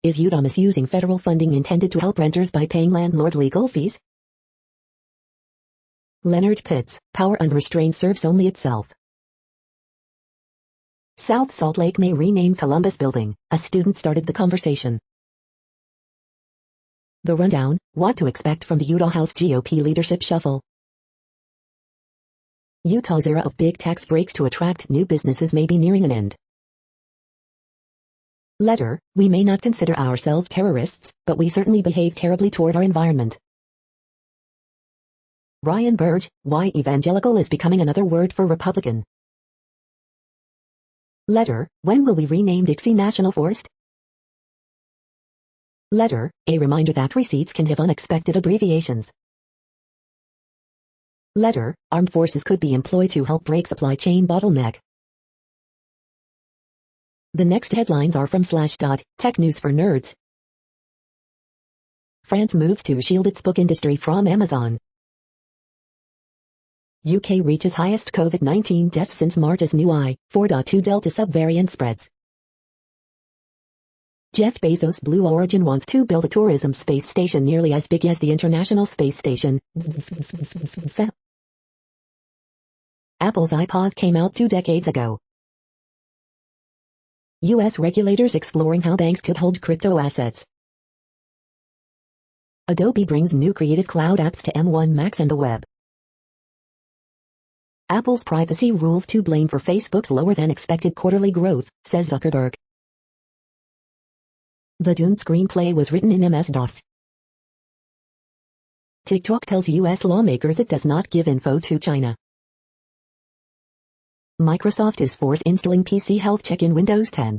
Is Utah misusing federal funding intended to help renters by paying landlord legal fees? Leonard Pitts, power unrestrained serves only itself. South Salt Lake may rename Columbus Building, a student started the conversation. The rundown, what to expect from the Utah House GOP leadership shuffle. Utah's era of big tax breaks to attract new businesses may be nearing an end. Letter, we may not consider ourselves terrorists, but we certainly behave terribly toward our environment. Ryan Burge, why evangelical is becoming another word for Republican. Letter, when will we rename Dixie National Forest? Letter, a reminder that receipts can have unexpected abbreviations. Letter, armed forces could be employed to help break supply chain bottleneck. The next headlines are from Slashdot, tech news for nerds. France moves to shield its book industry from Amazon. UK reaches highest COVID-19 death since March as new I.4.2 Delta subvariant spreads. Jeff Bezos' Blue Origin wants to build a tourism space station nearly as big as the International Space Station. Apple's iPod came out 2 decades ago. U.S. regulators exploring how banks could hold crypto assets. Adobe brings new Creative Cloud apps to M1 Macs and the web. Apple's privacy rules to blame for Facebook's lower than expected quarterly growth, says Zuckerberg. The Dune screenplay was written in MS-DOS. TikTok tells U.S. lawmakers it does not give info to China. Microsoft is force installing PC Health Check in Windows 10.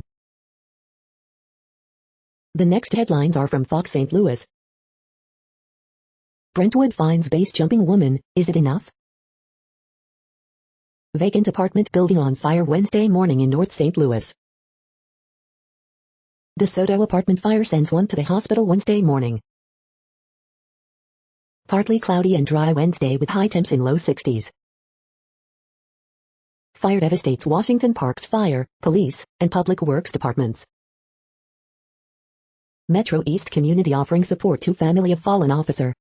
The next headlines are from Fox St. Louis. Brentwood finds base jumping woman, is it enough? Vacant apartment building on fire Wednesday morning in North St. Louis. DeSoto apartment fire sends one to the hospital Wednesday morning. Partly cloudy and dry Wednesday with high temps in low 60s. Fire devastates Washington Park's fire, police, and public works departments. Metro East community offering support to family of fallen officer.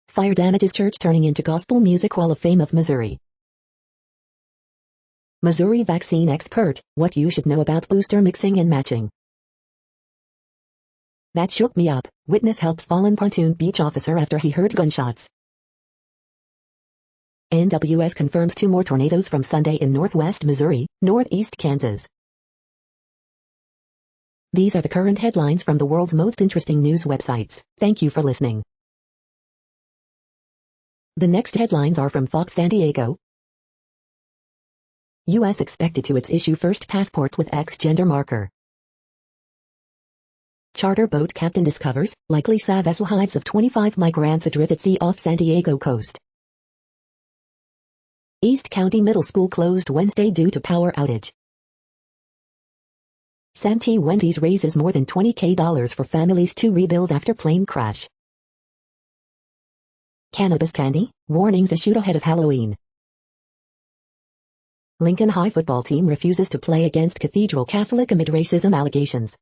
Fire damages church turning into gospel music Hall of Fame of Missouri. Missouri vaccine expert, what you should know about booster mixing and matching. That shook me up, witness helps fallen pontoon beach officer after he heard gunshots. NWS confirms 2 more tornadoes from Sunday in northwest Missouri, northeast Kansas. These are the current headlines from the world's most interesting news websites. Thank you for listening. The next headlines are from Fox San Diego. U.S. expected to issue first passport with X gender marker. Charter boat captain discovers likely SAV vessel hives of 25 migrants adrift at sea off San Diego coast. East County Middle School closed Wednesday due to power outage. Santee Wendy's raises more than $20,000 for families to rebuild after plane crash. Cannabis candy, warnings issued ahead of Halloween. Lincoln High football team refuses to play against Cathedral Catholic amid racism allegations.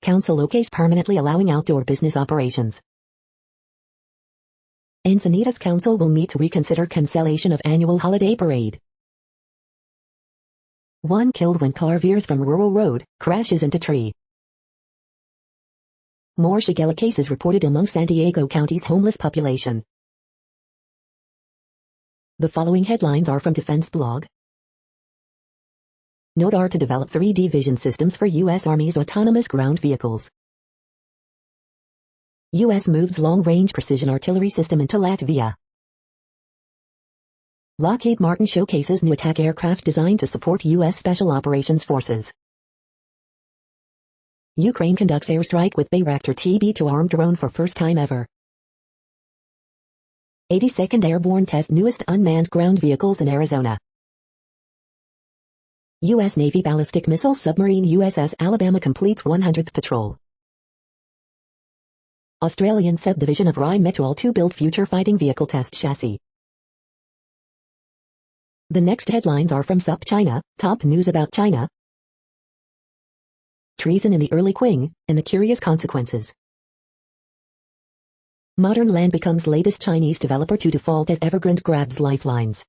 Council okays permanently allowing outdoor business operations. Encinitas Council will meet to reconsider cancellation of annual holiday parade. 1 killed when car veers from rural road, crashes into tree. More Shigella cases reported among San Diego County's homeless population. The following headlines are from Defense Blog. NODAR to develop 3D vision systems for U.S. Army's autonomous ground vehicles. U.S. moves long-range precision artillery system into Latvia. Lockheed Martin showcases new attack aircraft designed to support U.S. Special Operations Forces. Ukraine conducts airstrike with Bayraktar TB2 armed drone for first time ever. 82nd Airborne tests newest unmanned ground vehicles in Arizona. U.S. Navy ballistic missile submarine USS Alabama completes 100th patrol. Australian subdivision of Rheinmetall to build future fighting vehicle test chassis. The next headlines are from SUP China, top news about China. Treason in the early Qing, and the curious consequences. Modern Land becomes latest Chinese developer to default as Evergrande grabs lifelines.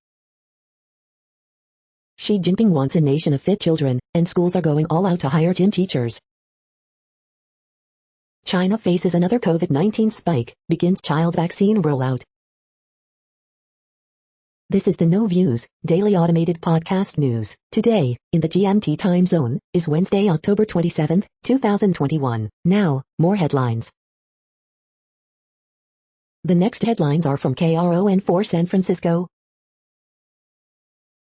Xi Jinping wants a nation of fit children, and schools are going all out to hire gym teachers. China faces another COVID-19 spike, begins child vaccine rollout. This is the No Views, daily automated podcast news. Today, in the GMT time zone, is Wednesday, October 27, 2021. Now, more headlines. The next headlines are from KRON4 San Francisco.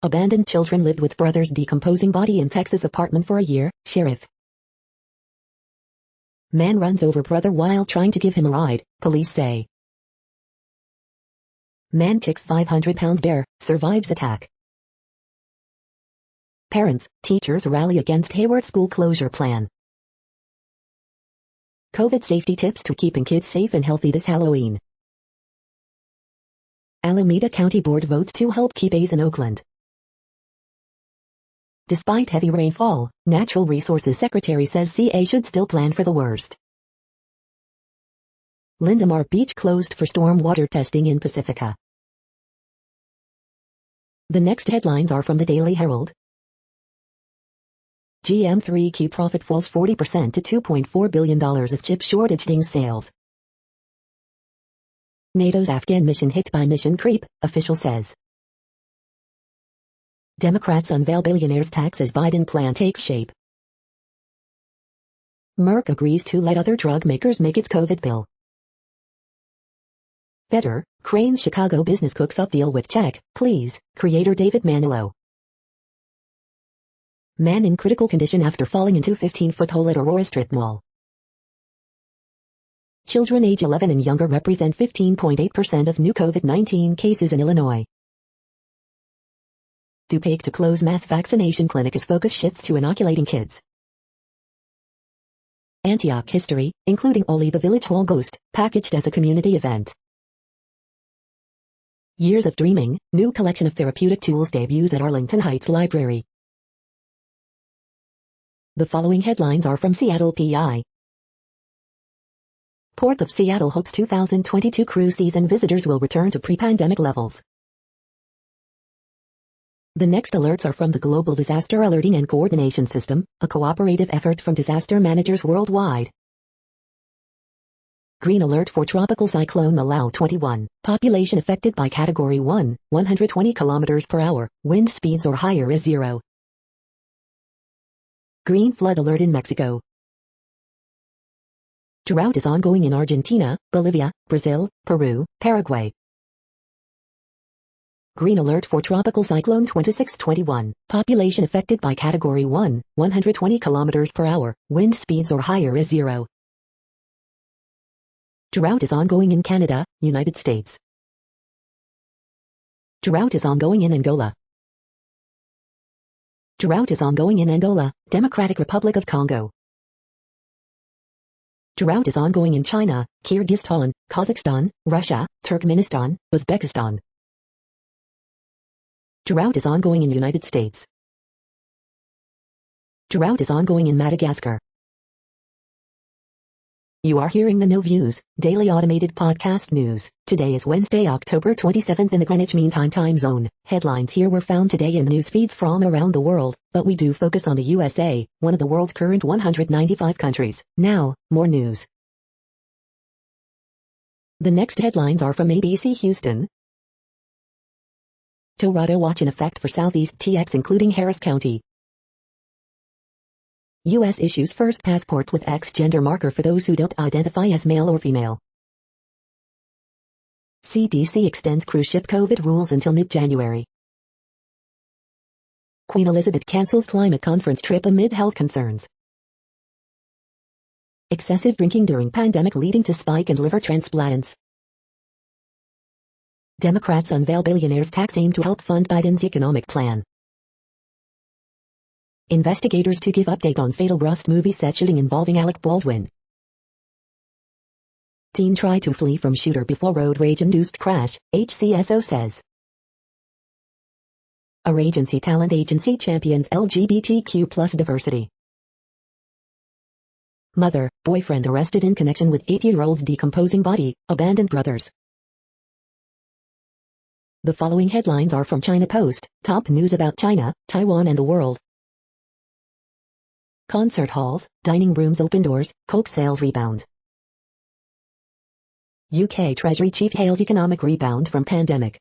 Abandoned children lived with brother's decomposing body in Texas apartment for a year, sheriff. Man runs over brother while trying to give him a ride, police say. Man kicks 500-pound bear, survives attack. Parents, teachers rally against Hayward school closure plan. COVID safety tips to keeping kids safe and healthy this Halloween. Alameda County Board votes to help keep A's in Oakland. Despite heavy rainfall, Natural Resources Secretary says CA should still plan for the worst. Lindamar Beach closed for storm water testing in Pacifica. The next headlines are from the Daily Herald. GM3Q profit falls 40% to $2.4 billion as chip shortage dings sales. NATO's Afghan mission hit by mission creep, official says. Democrats unveil billionaires' tax as Biden plan takes shape. Merck agrees to let other drug makers make its COVID pill. Better, Crane's Chicago business cooks up deal with check, please, creator David Manilow. Man in critical condition after falling into 15-foot hole at Aurora Strip Mall. Children age 11 and younger represent 15.8% of new COVID-19 cases in Illinois. DuPage to close mass vaccination clinic as focus shifts to inoculating kids. Antioch history, including Oli the Village Hall Ghost, packaged as a community event. Years of Dreaming, new collection of therapeutic tools debuts at Arlington Heights Library. The following headlines are from Seattle PI. Port of Seattle hopes 2022 cruise season visitors will return to pre-pandemic levels. The next alerts are from the Global Disaster Alerting and Coordination System, a cooperative effort from disaster managers worldwide. Green alert for Tropical Cyclone Malau 21. Population affected by Category 1, 120 km per hour, wind speeds or higher is 0. Green flood alert in Mexico. Drought is ongoing in Argentina, Bolivia, Brazil, Peru, Paraguay. Green alert for Tropical Cyclone 2621. Population affected by Category 1, 120 km per hour, wind speeds or higher is 0. Drought is ongoing in Canada, United States. Drought is ongoing in Angola. Drought is ongoing in Angola, Democratic Republic of Congo. Drought is ongoing in China, Kyrgyzstan, Kazakhstan, Russia, Turkmenistan, Uzbekistan. Drought is ongoing in United States. Drought is ongoing in Madagascar. You are hearing the No Views, daily automated podcast news. Today is Wednesday, October 27th in the Greenwich Mean Time zone. Headlines here were found today in news feeds from around the world, but we do focus on the USA, one of the world's current 195 countries. Now, more news. The next headlines are from ABC Houston. Tornado watch in effect for Southeast TX including Harris County. U.S. issues first passport with X gender marker for those who don't identify as male or female. CDC extends cruise ship COVID rules until mid-January. Queen Elizabeth cancels climate conference trip amid health concerns. Excessive drinking during pandemic leading to spike in liver transplants. Democrats unveil billionaires' tax aim to help fund Biden's economic plan. Investigators to give update on fatal Rust movie set shooting involving Alec Baldwin. Teen tried to flee from shooter before road rage-induced crash, HCSO says. Our agency talent agency champions LGBTQ+ diversity. Mother, boyfriend arrested in connection with 8-year-old's decomposing body, abandoned brothers. The following headlines are from China Post, top news about China, Taiwan and the world. Concert halls, dining rooms open doors, Coke sales rebound. UK Treasury chief hails economic rebound from pandemic.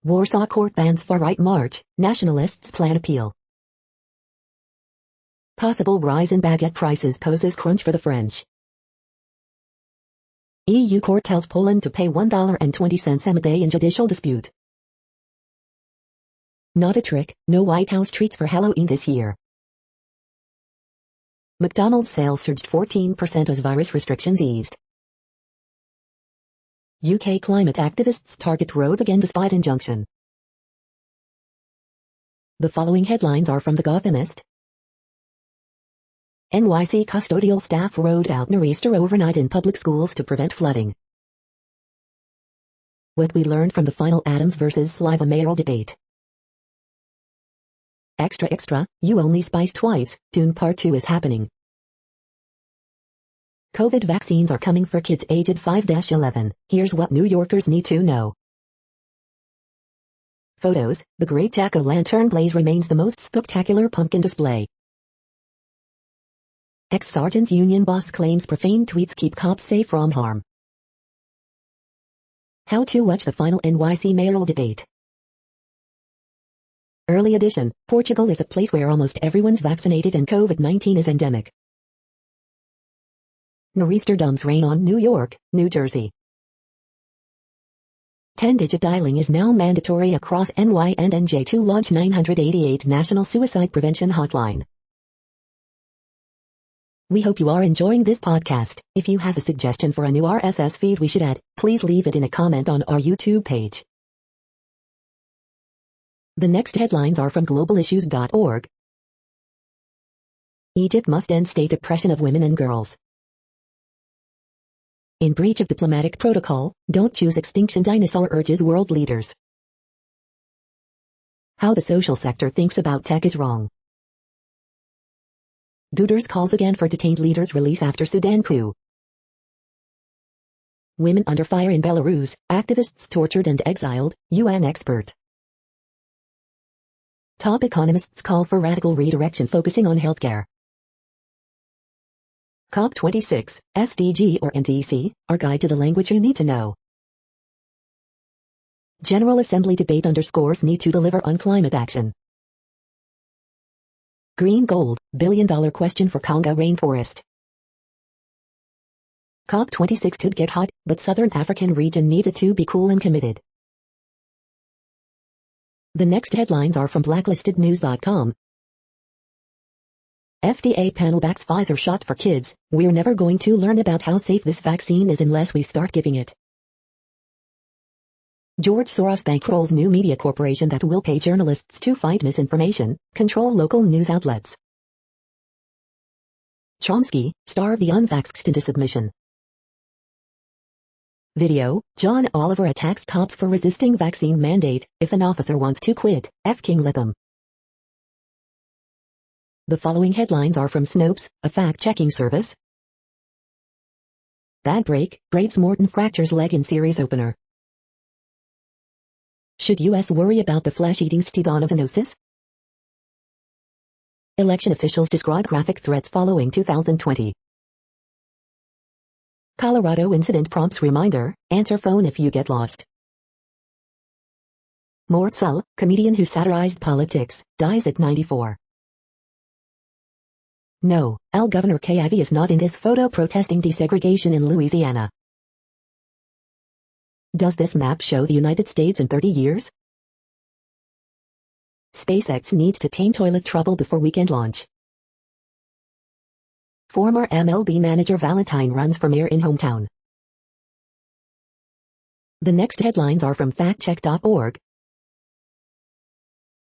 Warsaw court bans far-right march, nationalists plan appeal. Possible rise in baguette prices poses crunch for the French. EU court tells Poland to pay $1.20 a day in judicial dispute. Not a trick, no White House treats for Halloween this year. McDonald's sales surged 14% as virus restrictions eased. UK climate activists target roads again despite injunction. The following headlines are from The Gothamist. NYC custodial staff rode out Nor'easter overnight in public schools to prevent flooding. What we learned from the final Adams versus Sliva mayoral debate. Extra extra, you only spice twice, Dune Part 2 is happening. COVID vaccines are coming for kids aged 5-11, here's what New Yorkers need to know. Photos, the Great Jack-o'-lantern blaze remains the most spectacular pumpkin display. Ex-Sergeants Union boss claims profane tweets keep cops safe from harm. How to watch the final NYC mayoral debate. Early edition, Portugal is a place where almost everyone's vaccinated and COVID-19 is endemic. Nor'easter dumps rain on New York, New Jersey. 10-digit dialing is now mandatory across NY and NJ to launch 988 National Suicide Prevention Hotline. We hope you are enjoying this podcast. If you have a suggestion for a new RSS feed we should add, please leave it in a comment on our YouTube page. The next headlines are from globalissues.org. Egypt must end state oppression of women and girls. In breach of diplomatic protocol, don't choose extinction dinosaur urges world leaders. How the social sector thinks about tech is wrong. Guterres calls again for detained leaders' release after Sudan coup. Women under fire in Belarus, activists tortured and exiled, UN expert. Top economists call for radical redirection focusing on healthcare. COP26, SDG or NDC, our guide to the language you need to know. General Assembly debate underscores need to deliver on climate action. Green gold, billion-dollar question for Congo rainforest. COP26 could get hot, but Southern African region needed to be cool and committed. The next headlines are from blacklistednews.com. FDA panel backs Pfizer shot for kids. We're never going to learn about how safe this vaccine is unless we start giving it. George Soros bankrolls new media corporation that will pay journalists to fight misinformation, control local news outlets. Chomsky, star of the unvaxxed into submission. Video, John Oliver attacks cops for resisting vaccine mandate. If an officer wants to quit, F. King let them. The following headlines are from Snopes, a fact-checking service. Bad break, Braves Morton fractures leg in series opener. Should U.S. worry about the flesh-eating stedonovenosis? Election officials describe graphic threats following 2020. Colorado incident prompts reminder, answer phone if you get lost. Mort Sull, comedian who satirized politics, dies at 94. No, Governor Kay is not in this photo protesting desegregation in Louisiana. Does this map show the United States in 30 years? SpaceX needs to tame toilet trouble before weekend launch. Former MLB manager Valentine runs for mayor in hometown. The next headlines are from factcheck.org.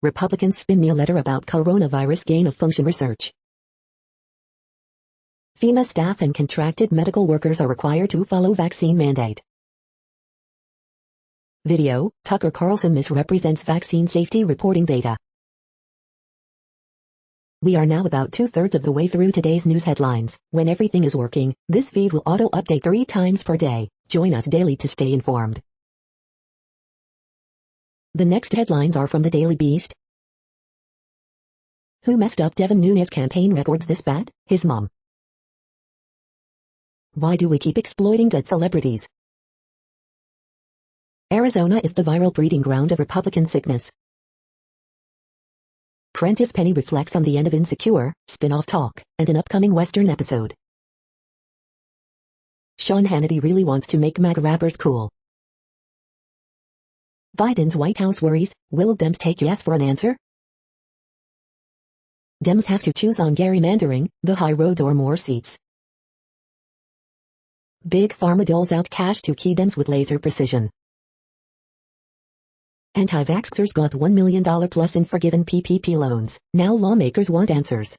Republicans spin me a letter about coronavirus gain-of-function research. FEMA staff and contracted medical workers are required to follow vaccine mandate. Video, Tucker Carlson misrepresents vaccine safety reporting data. We are now about 2/3 of the way through today's news headlines. When everything is working, this feed will auto-update 3 times per day. Join us daily to stay informed. The next headlines are from the Daily Beast. Who messed up Devin Nunes' campaign records this bad? His mom. Why do we keep exploiting dead celebrities? Arizona is the viral breeding ground of Republican sickness. Prentice Penny reflects on the end of Insecure, spin-off talk, and an upcoming Western episode. Sean Hannity really wants to make MAGA rappers cool. Biden's White House worries, will Dems take yes for an answer? Dems have to choose on gerrymandering, the high road or more seats. Big Pharma doles out cash to key Dems with laser precision. Anti-vaxxers got $1 million plus in forgiven PPP loans. Now lawmakers want answers.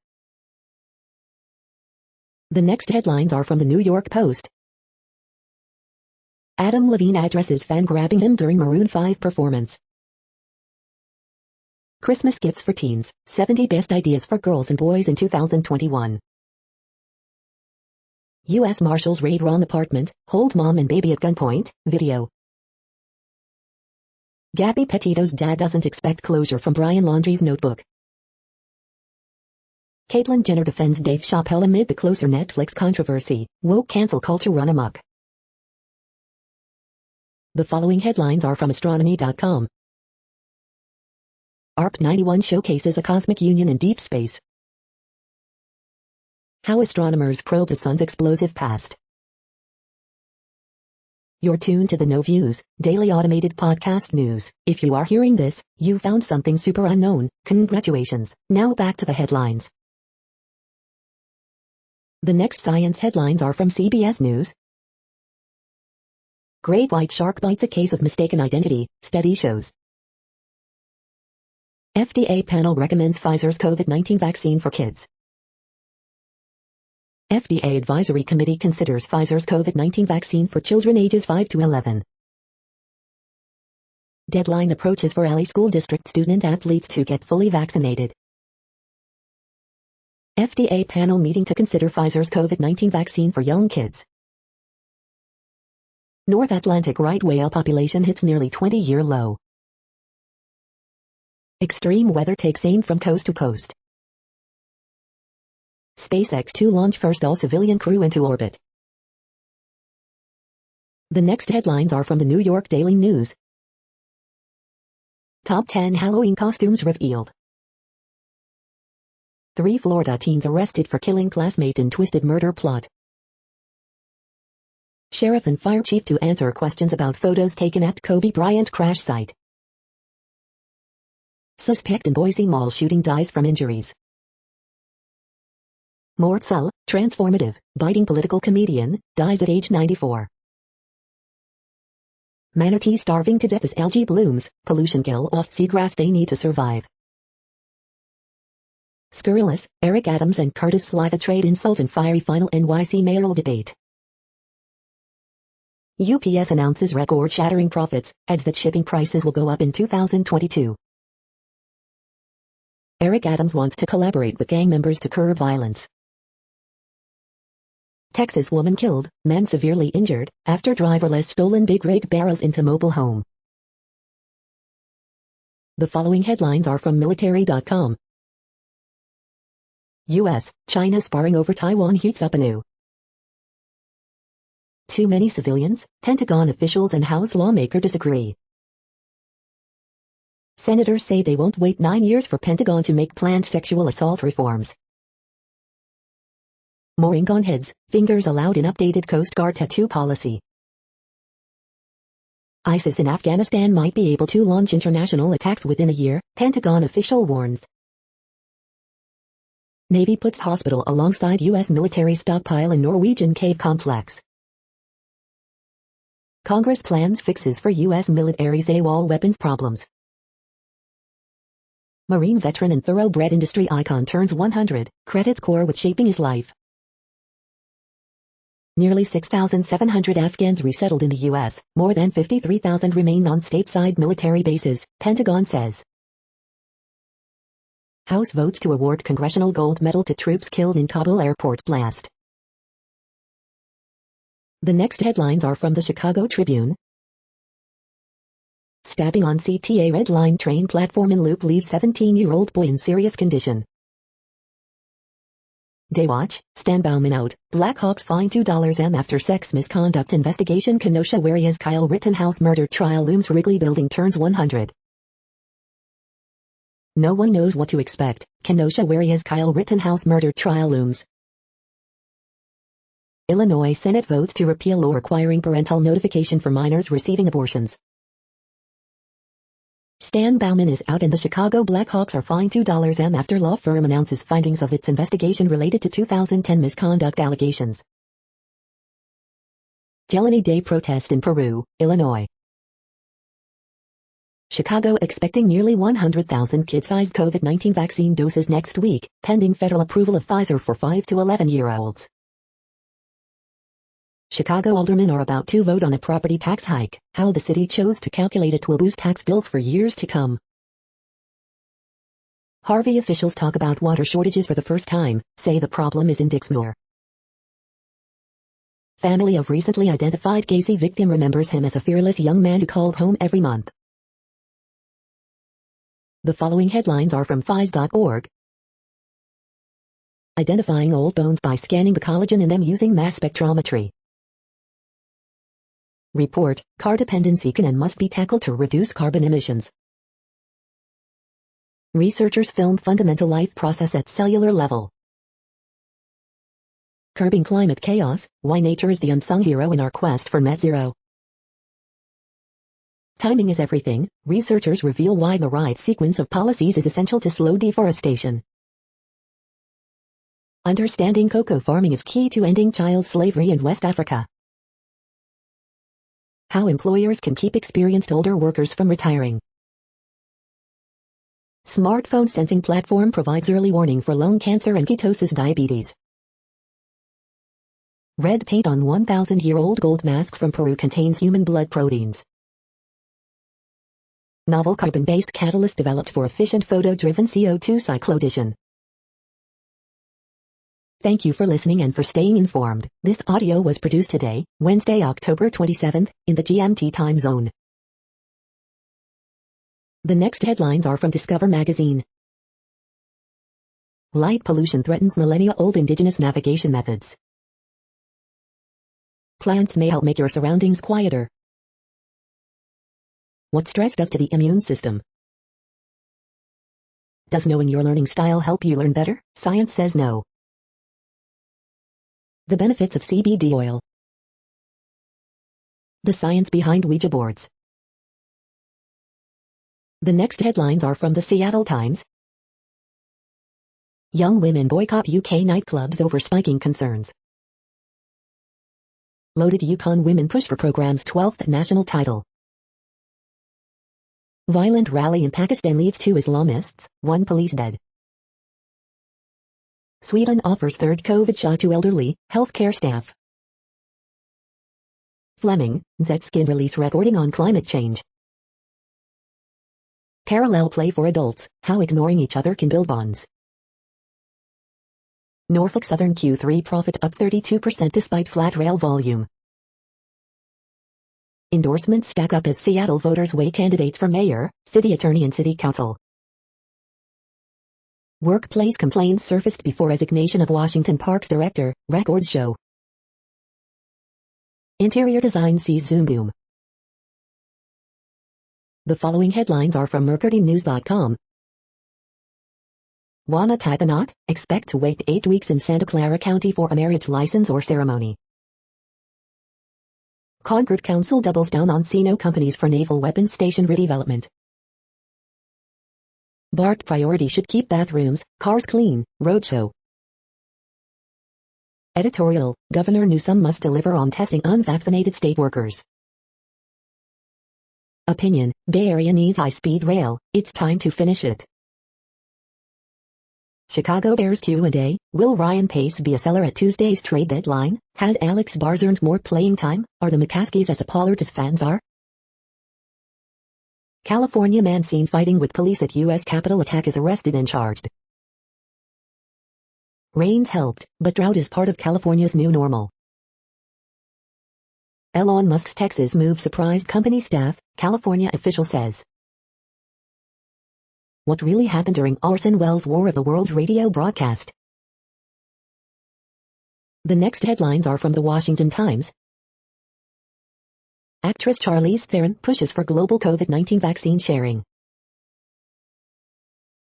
The next headlines are from the New York Post. Adam Levine addresses fan grabbing him during Maroon 5 performance. Christmas gifts for teens, 70 best ideas for girls and boys in 2021. U.S. Marshals raid wrong apartment, hold mom and baby at gunpoint, video. Gabby Petito's dad doesn't expect closure from Brian Laundrie's notebook. Caitlyn Jenner defends Dave Chappelle amid the closer Netflix controversy. Woke cancel culture run amok. The following headlines are from astronomy.com. ARP-91 showcases a cosmic union in deep space. How astronomers probe the sun's explosive past. You're tuned to the No Views, daily automated podcast news. If you are hearing this, you found something super unknown. Congratulations. Now back to the headlines. The next science headlines are from CBS News. Great white shark bites a case of mistaken identity, study shows. FDA panel recommends Pfizer's COVID-19 vaccine for kids. FDA Advisory Committee considers Pfizer's COVID-19 vaccine for children ages 5 to 11. Deadline approaches for LA School District student athletes to get fully vaccinated. FDA panel meeting to consider Pfizer's COVID-19 vaccine for young kids. North Atlantic right whale population hits nearly 20-year low. Extreme weather takes aim from coast to coast. SpaceX to launch first all-civilian crew into orbit. The next headlines are from the New York Daily News. Top 10 Halloween costumes revealed. 3 Florida teens arrested for killing classmate in twisted murder plot. Sheriff and fire chief to answer questions about photos taken at Kobe Bryant crash site. Suspect in Boise Mall shooting dies from injuries. Mortzell, transformative, biting political comedian, dies at age 94. Manatee starving to death as algae blooms, pollution kill off seagrass they need to survive. Scurrilous, Eric Adams and Curtis Sliva trade insults in fiery final NYC mayoral debate. UPS announces record-shattering profits, adds that shipping prices will go up in 2022. Eric Adams wants to collaborate with gang members to curb violence. Texas woman killed, man severely injured, after driverless stolen big rig barrels into mobile home. The following headlines are from military.com. U.S., China sparring over Taiwan heats up anew. Too many civilians, Pentagon officials and House lawmaker disagree. Senators say they won't wait 9 years for Pentagon to make planned sexual assault reforms. More ink on heads, fingers allowed in updated Coast Guard tattoo policy. ISIS in Afghanistan might be able to launch international attacks within a year, Pentagon official warns. Navy puts hospital alongside U.S. military stockpile in Norwegian cave complex. Congress plans fixes for U.S. military's AWOL weapons problems. Marine veteran and thoroughbred industry icon turns 100, credits Corps with shaping his life. Nearly 6,700 Afghans resettled in the U.S., more than 53,000 remain on stateside military bases, Pentagon says. House votes to award Congressional Gold Medal to troops killed in Kabul airport blast. The next headlines are from the Chicago Tribune. Stabbing on CTA Red Line train platform in loop leaves 17-year-old boy in serious condition. Daywatch, Stan Bauman out, Blackhawks fine $2 after sex misconduct investigation. Kenosha Warriors Kyle Rittenhouse murder trial looms. Wrigley Building turns 100. No one knows what to expect. Kenosha Warriors Kyle Rittenhouse murder trial looms. Illinois Senate votes to repeal law requiring parental notification for minors receiving abortions. Stan Bauman is out and the Chicago Blackhawks are fined $2 after law firm announces findings of its investigation related to 2010 misconduct allegations. Jelani Day protest in Peru, Illinois. Chicago expecting nearly 100,000 kid-sized COVID-19 vaccine doses next week, pending federal approval of Pfizer for 5 to 11-year-olds. Chicago aldermen are about to vote on a property tax hike. How the city chose to calculate it will boost tax bills for years to come. Harvey officials talk about water shortages for the first time, say the problem is in Dixmoor. Family of recently identified Gacy victim remembers him as a fearless young man who called home every month. The following headlines are from phys.org. Identifying old bones by scanning the collagen in them using mass spectrometry. Report, car dependency can and must be tackled to reduce carbon emissions. Researchers film fundamental life process at cellular level. Curbing climate chaos, why nature is the unsung hero in our quest for net zero. Timing is everything, researchers reveal why the right sequence of policies is essential to slow deforestation. Understanding cocoa farming is key to ending child slavery in West Africa. How employers can keep experienced older workers from retiring. Smartphone sensing platform provides early warning for lung cancer and ketosis diabetes. Red paint on 1,000-year-old gold mask from Peru contains human blood proteins. Novel carbon-based catalyst developed for efficient photo-driven CO2 cycloaddition. Thank you for listening and for staying informed. This audio was produced today, Wednesday, October 27th, in the GMT time zone. The next headlines are from Discover magazine. Light pollution threatens millennia-old indigenous navigation methods. Plants may help make your surroundings quieter. What stress does to the immune system. Does knowing your learning style help you learn better? Science says no. The benefits of CBD oil. The science behind Ouija boards. The next headlines are from the Seattle Times. Young women boycott UK nightclubs over spiking concerns. Loaded Yukon women push for program's 12th national title. Violent rally in Pakistan leads 2 Islamists, 1 police dead. Sweden offers third COVID shot to elderly healthcare staff. Fleming, Zetskin release reporting on climate change. Parallel play for adults, how ignoring each other can build bonds. Norfolk Southern Q3 profit up 32% despite flat rail volume. Endorsements stack up as Seattle voters weigh candidates for mayor, city attorney and city council. Workplace complaints surfaced before resignation of Washington Parks director, records show. Interior design sees Zoom boom. The following headlines are from mercurynews.com. Wanna tie the knot? Expect to wait 8 weeks in Santa Clara County for a marriage license or ceremony. Concord Council doubles down on Sino companies for naval weapons station redevelopment. BART priority should keep bathrooms, cars clean, roadshow. Editorial, Governor Newsom must deliver on testing unvaccinated state workers. Opinion, Bay Area needs high-speed rail, it's time to finish it. Chicago Bears Q&A, will Ryan Pace be a seller at Tuesday's trade deadline? Has Alex Bars earned more playing time? Are the McCaskies as appalled as fans are? California man seen fighting with police at U.S. Capitol attack is arrested and charged. Rains helped, but drought is part of California's new normal. Elon Musk's Texas move surprised company staff, California official says. What really happened during Orson Welles' War of the Worlds radio broadcast? The next headlines are from the Washington Times. Actress Charlize Theron pushes for global COVID-19 vaccine sharing.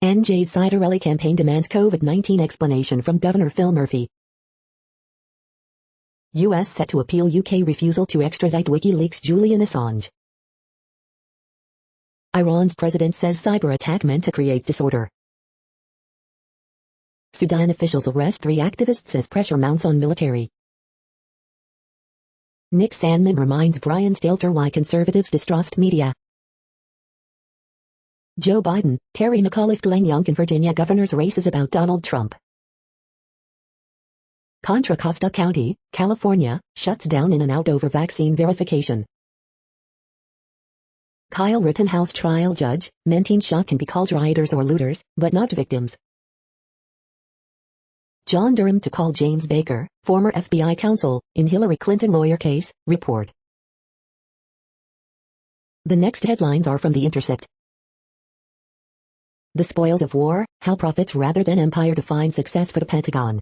NJ's Citarelli campaign demands COVID-19 explanation from Governor Phil Murphy. U.S. set to appeal UK refusal to extradite WikiLeaks' Julian Assange. Iran's president says cyber attack meant to create disorder. Sudan officials arrest 3 activists as pressure mounts on military. Nick Sandman reminds Brian Stelter why conservatives distrust media. Joe Biden, Terry McAuliffe, Glenn Youngkin Virginia governor's races about Donald Trump. Contra Costa County, California, shuts down in and out over vaccine verification. Kyle Rittenhouse trial judge, Mentine shot can be called rioters or looters, but not victims. John Durham to call James Baker, former FBI counsel, in Hillary Clinton lawyer case, report. The next headlines are from The Intercept. The spoils of war, how profits rather than empire define success for the Pentagon.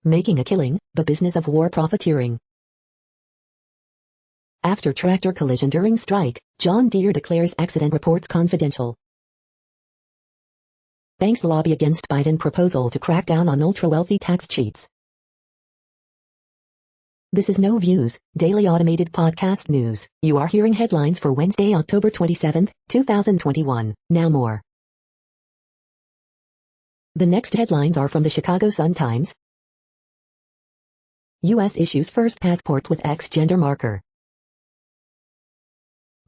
Making a killing, the business of war profiteering. After tractor collision during strike, John Deere declares accident reports confidential. Banks lobby against Biden proposal to crack down on ultra-wealthy tax cheats. This is No Views, daily automated podcast news. You are hearing headlines for Wednesday, October 27, 2021. Now more. The next headlines are from the Chicago Sun-Times. U.S. issues first passport with X gender marker.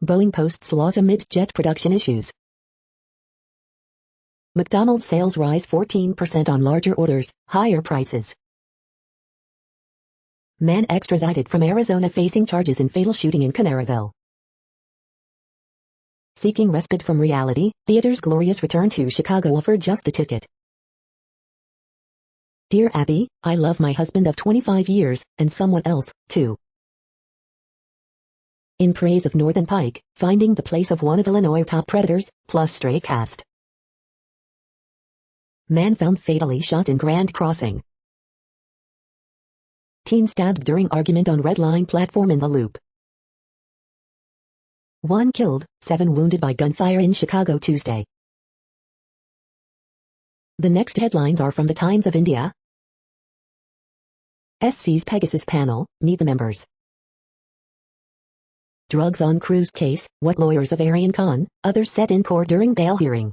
Boeing posts loss amid jet production issues. McDonald's sales rise 14% on larger orders, higher prices. Man extradited from Arizona facing charges in fatal shooting in Canaryville. Seeking respite from reality, theater's glorious return to Chicago offered just the ticket. Dear Abby, I love my husband of 25 years, and someone else, too. In praise of Northern Pike, finding the place of one of Illinois' top predators, plus stray cast. Man found fatally shot in Grand Crossing. Teen stabbed during argument on Red Line platform in the Loop. 1 killed, 7 wounded by gunfire in Chicago Tuesday. The next headlines are from the Times of India. SC's Pegasus panel, meet the members. Drugs on cruise case, what lawyers of Aryan Khan, others set in court during bail hearing.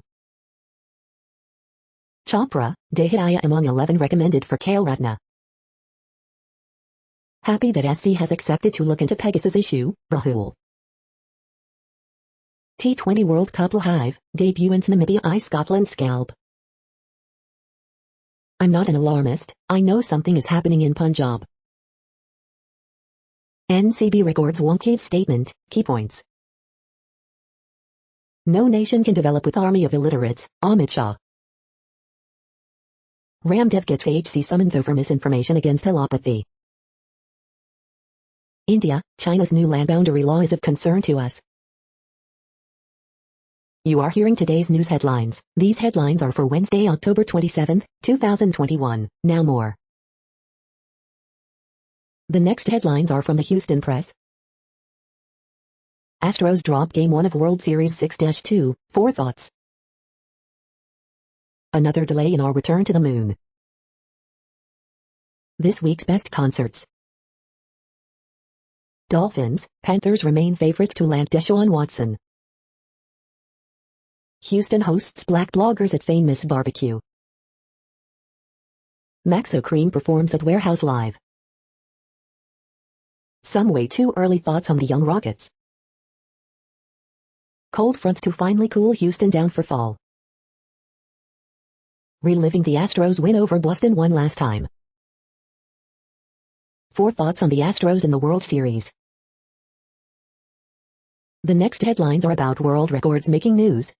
Chopra, Dehaya among 11 recommended for Khel Ratna. Happy that SC has accepted to look into Pegasus issue, Rahul. T20 World Cup Live, debut in Namibia I Scotland scalp. I'm not an alarmist, I know something is happening in Punjab. NCB records Wonkhe's statement, key points. No nation can develop with army of illiterates, Amit Shah. Ramdev gets HC summons over misinformation against telepathy. India, China's new land boundary law is of concern to us. You are hearing today's news headlines. These headlines are for Wednesday, October 27, 2021. Now more. The next headlines are from the Houston Press. Astros drop Game 1 of World Series 6-2, 4 thoughts. Another delay in our return to the moon. This week's best concerts. Dolphins, Panthers remain favorites to land Deshaun Watson. Houston hosts Black bloggers at Famous Barbecue. Maxo Cream performs at Warehouse Live. Some way too early thoughts on the young Rockets. Cold fronts to finally cool Houston down for fall. Reliving the Astros win over Boston one last time. 4 thoughts on the Astros in the World Series. The next headlines are about world records making news.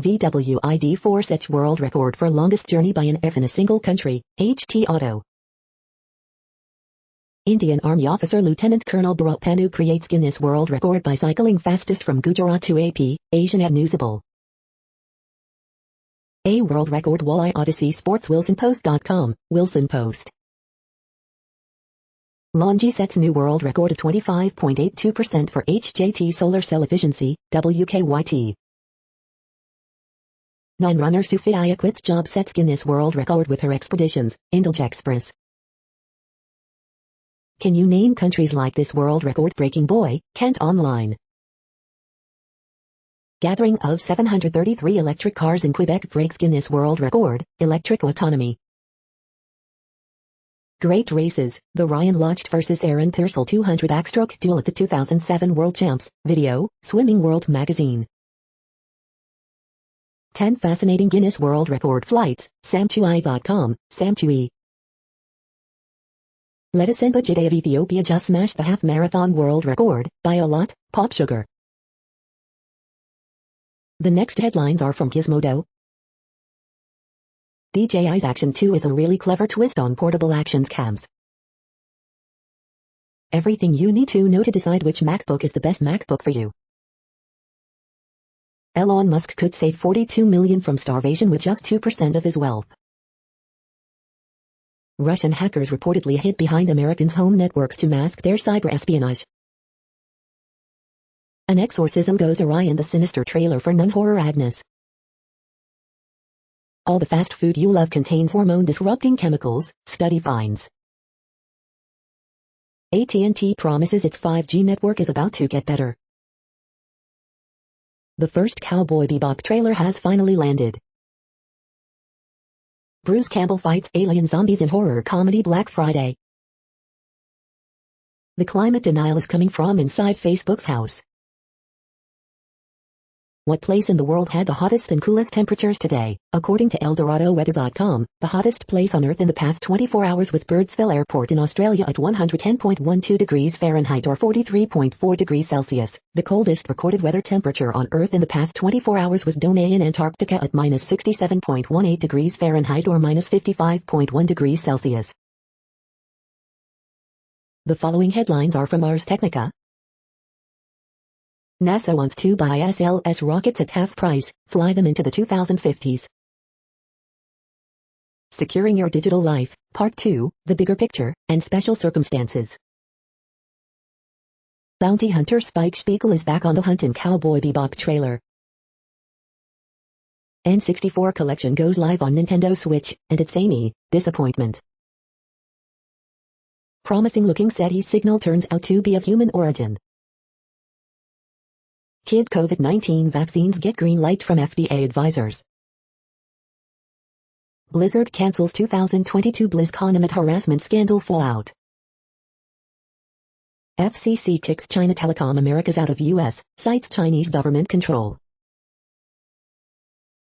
VWID4 sets world record for longest journey by an F in a single country, HT Auto. Indian Army officer Lieutenant Colonel Bharat Panu creates Guinness World Record by cycling fastest from Gujarat to AP, Asian at Newsable. A world record walleye Odyssey Sports WilsonPost.com, Wilson Post. Longi sets new world record of 25.82% for HJT solar cell efficiency, WKYT. 9 runner Sufia quits job sets Guinness World Record with her expeditions, Indulge Express. Can you name countries like this world record-breaking boy, Kent Online. Gathering of 733 electric cars in Quebec breaks Guinness World Record, electric autonomy. Great races, the Ryan Lochte vs Aaron Purcell 200 backstroke duel at the 2007 World Champs, video, Swimming World magazine. 10 fascinating Guinness World Record flights, samchui.com, Samchui. Letisemba Jide of Ethiopia just smashed the half-marathon world record, by a lot, Pop Sugar. The next headlines are from Gizmodo. DJI's Action 2 is a really clever twist on portable action cams. Everything you need to know to decide which MacBook is the best MacBook for you. Elon Musk could save $42 million from starvation with just 2% of his wealth. Russian hackers reportedly hid behind Americans' home networks to mask their cyber espionage. An exorcism goes awry in the sinister trailer for Nun Horror Agnes. All the fast food you love contains hormone-disrupting chemicals, study finds. AT&T promises its 5G network is about to get better. The first Cowboy Bebop trailer has finally landed. Bruce Campbell fights alien zombies in horror comedy Black Friday. The climate denial is coming from inside Facebook's house. What place in the world had the hottest and coolest temperatures today? According to ElDoradoWeather.com, the hottest place on Earth in the past 24 hours was Birdsville Airport in Australia at 110.12 degrees Fahrenheit or 43.4 degrees Celsius. The coldest recorded weather temperature on Earth in the past 24 hours was Dome in Antarctica at minus 67.18 degrees Fahrenheit or minus 55.1 degrees Celsius. The following headlines are from Ars Technica. NASA wants to buy SLS rockets at half price, fly them into the 2050s. Securing Your Digital Life, Part 2, The Bigger Picture, and Special Circumstances. Bounty hunter Spike Spiegel is back on the hunt in Cowboy Bebop trailer. N64 collection goes live on Nintendo Switch, and it's Amy, disappointment. Promising-looking SETI signal turns out to be of human origin. Kid COVID-19 vaccines get green light from FDA advisors. Blizzard cancels 2022 BlizzCon amid harassment scandal fallout. FCC kicks China Telecom Americas out of US, cites Chinese government control.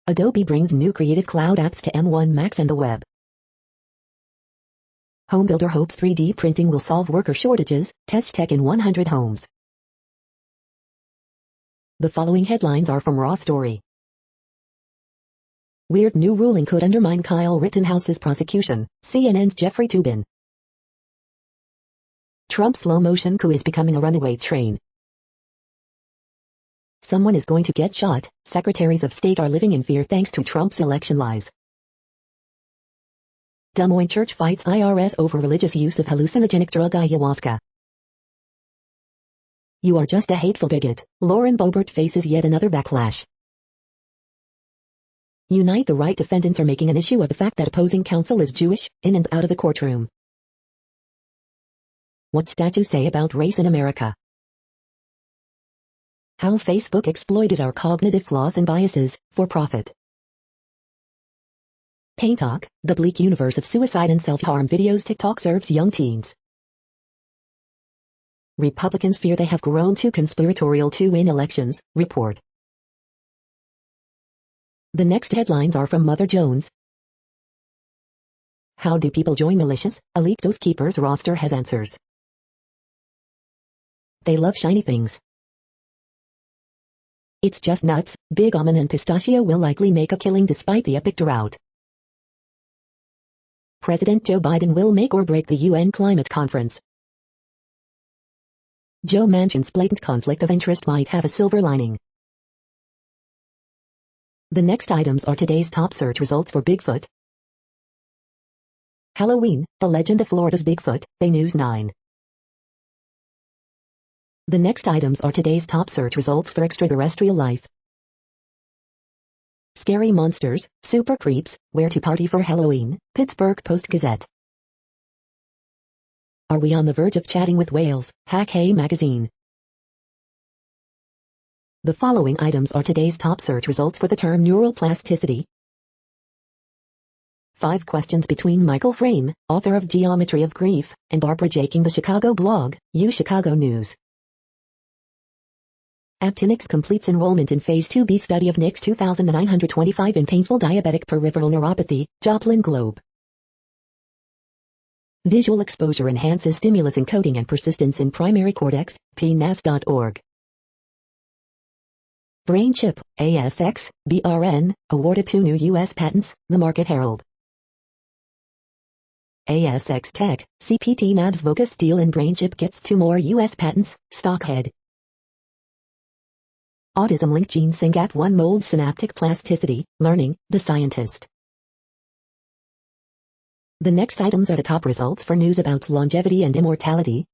Adobe brings new Creative Cloud apps to M1 Max and the web. Homebuilder hopes 3D printing will solve worker shortages, test tech in 100 homes. The following headlines are from Raw Story. Weird new ruling could undermine Kyle Rittenhouse's prosecution, CNN's Jeffrey Toobin. Trump's slow-motion coup is becoming a runaway train. Someone is going to get shot, secretaries of state are living in fear thanks to Trump's election lies. Des Moines Church fights IRS over religious use of hallucinogenic drug ayahuasca. You are just a hateful bigot. Lauren Boebert faces yet another backlash. Unite the Right defendants are making an issue of the fact that opposing counsel is Jewish, in and out of the courtroom. What statues say about race in America? How Facebook exploited our cognitive flaws and biases, for profit. Pain Talk, the bleak universe of suicide and self-harm videos TikTok serves young teens. Republicans fear they have grown too conspiratorial to win elections, report. The next headlines are from Mother Jones. How do people join militias? A leaked Oath Keepers roster has answers. They love shiny things. It's just nuts. Big almond and pistachio will likely make a killing despite the epic drought. President Joe Biden will make or break the UN climate conference. Joe Manchin's blatant conflict of interest might have a silver lining. The next items are today's top search results for Bigfoot. Halloween, the legend of Florida's Bigfoot, Bay News 9. The next items are today's top search results for extraterrestrial life. Scary monsters, super creeps, where to party for Halloween, Pittsburgh Post-Gazette. Are we on the verge of chatting with whales? Hack Hey Magazine. The following items are today's top search results for the term neural plasticity. 5 questions between Michael Frame, author of Geometry of Grief, and Barbara Jaking the Chicago blog, Chicago News. Aptinix completes enrollment in Phase 2B study of NICS 2925 in painful diabetic peripheral neuropathy, Joplin Globe. Visual exposure enhances stimulus encoding and persistence in primary cortex, pnas.org. Brain chip, ASX, BRN, awarded 2 new U.S. patents, The Market Herald. ASX Tech, CPT Nabs Vocus deal in brain chip gets 2 more U.S. patents, Stockhead. Autism-linked gene SYNGAP1 molds synaptic plasticity, learning, The Scientist. The next items are the top results for news about longevity and immortality.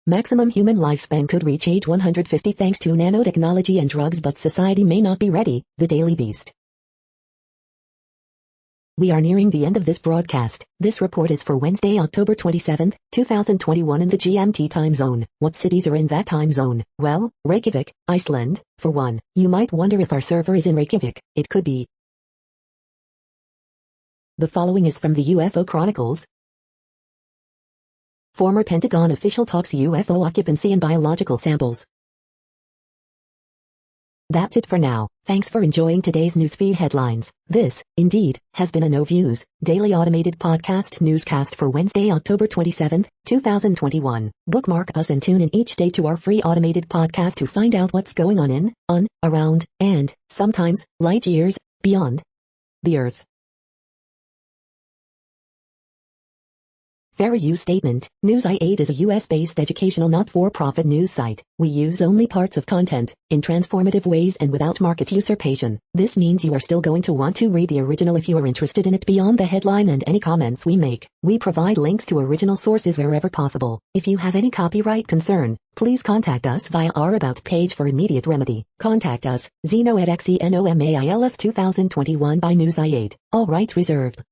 Maximum human lifespan could reach age 150 thanks to nanotechnology and drugs, but society may not be ready, The Daily Beast. We are nearing the end of this broadcast. This report is for Wednesday, October 27, 2021 in the GMT time zone. What cities are in that time zone? Well, Reykjavik, Iceland, for one. You might wonder if our server is in Reykjavik. It could be. The following is from the UFO Chronicles. Former Pentagon official talks UFO occupancy and biological samples. That's it for now. Thanks for enjoying today's newsfeed headlines. This, indeed, has been a No Views, daily automated podcast newscast for Wednesday, October 27, 2021. Bookmark us and tune in each day to our free automated podcast to find out what's going on, around, and, sometimes, light years, beyond the Earth. Fair use statement. News i8 is a US-based educational not-for-profit news site. We use only parts of content, in transformative ways and without market usurpation. This means you are still going to want to read the original if you are interested in it beyond the headline and any comments we make. We provide links to original sources wherever possible. If you have any copyright concern, please contact us via our About page for immediate remedy. Contact us, Zeno at XENOMAILS 2021 by News i8. All rights reserved.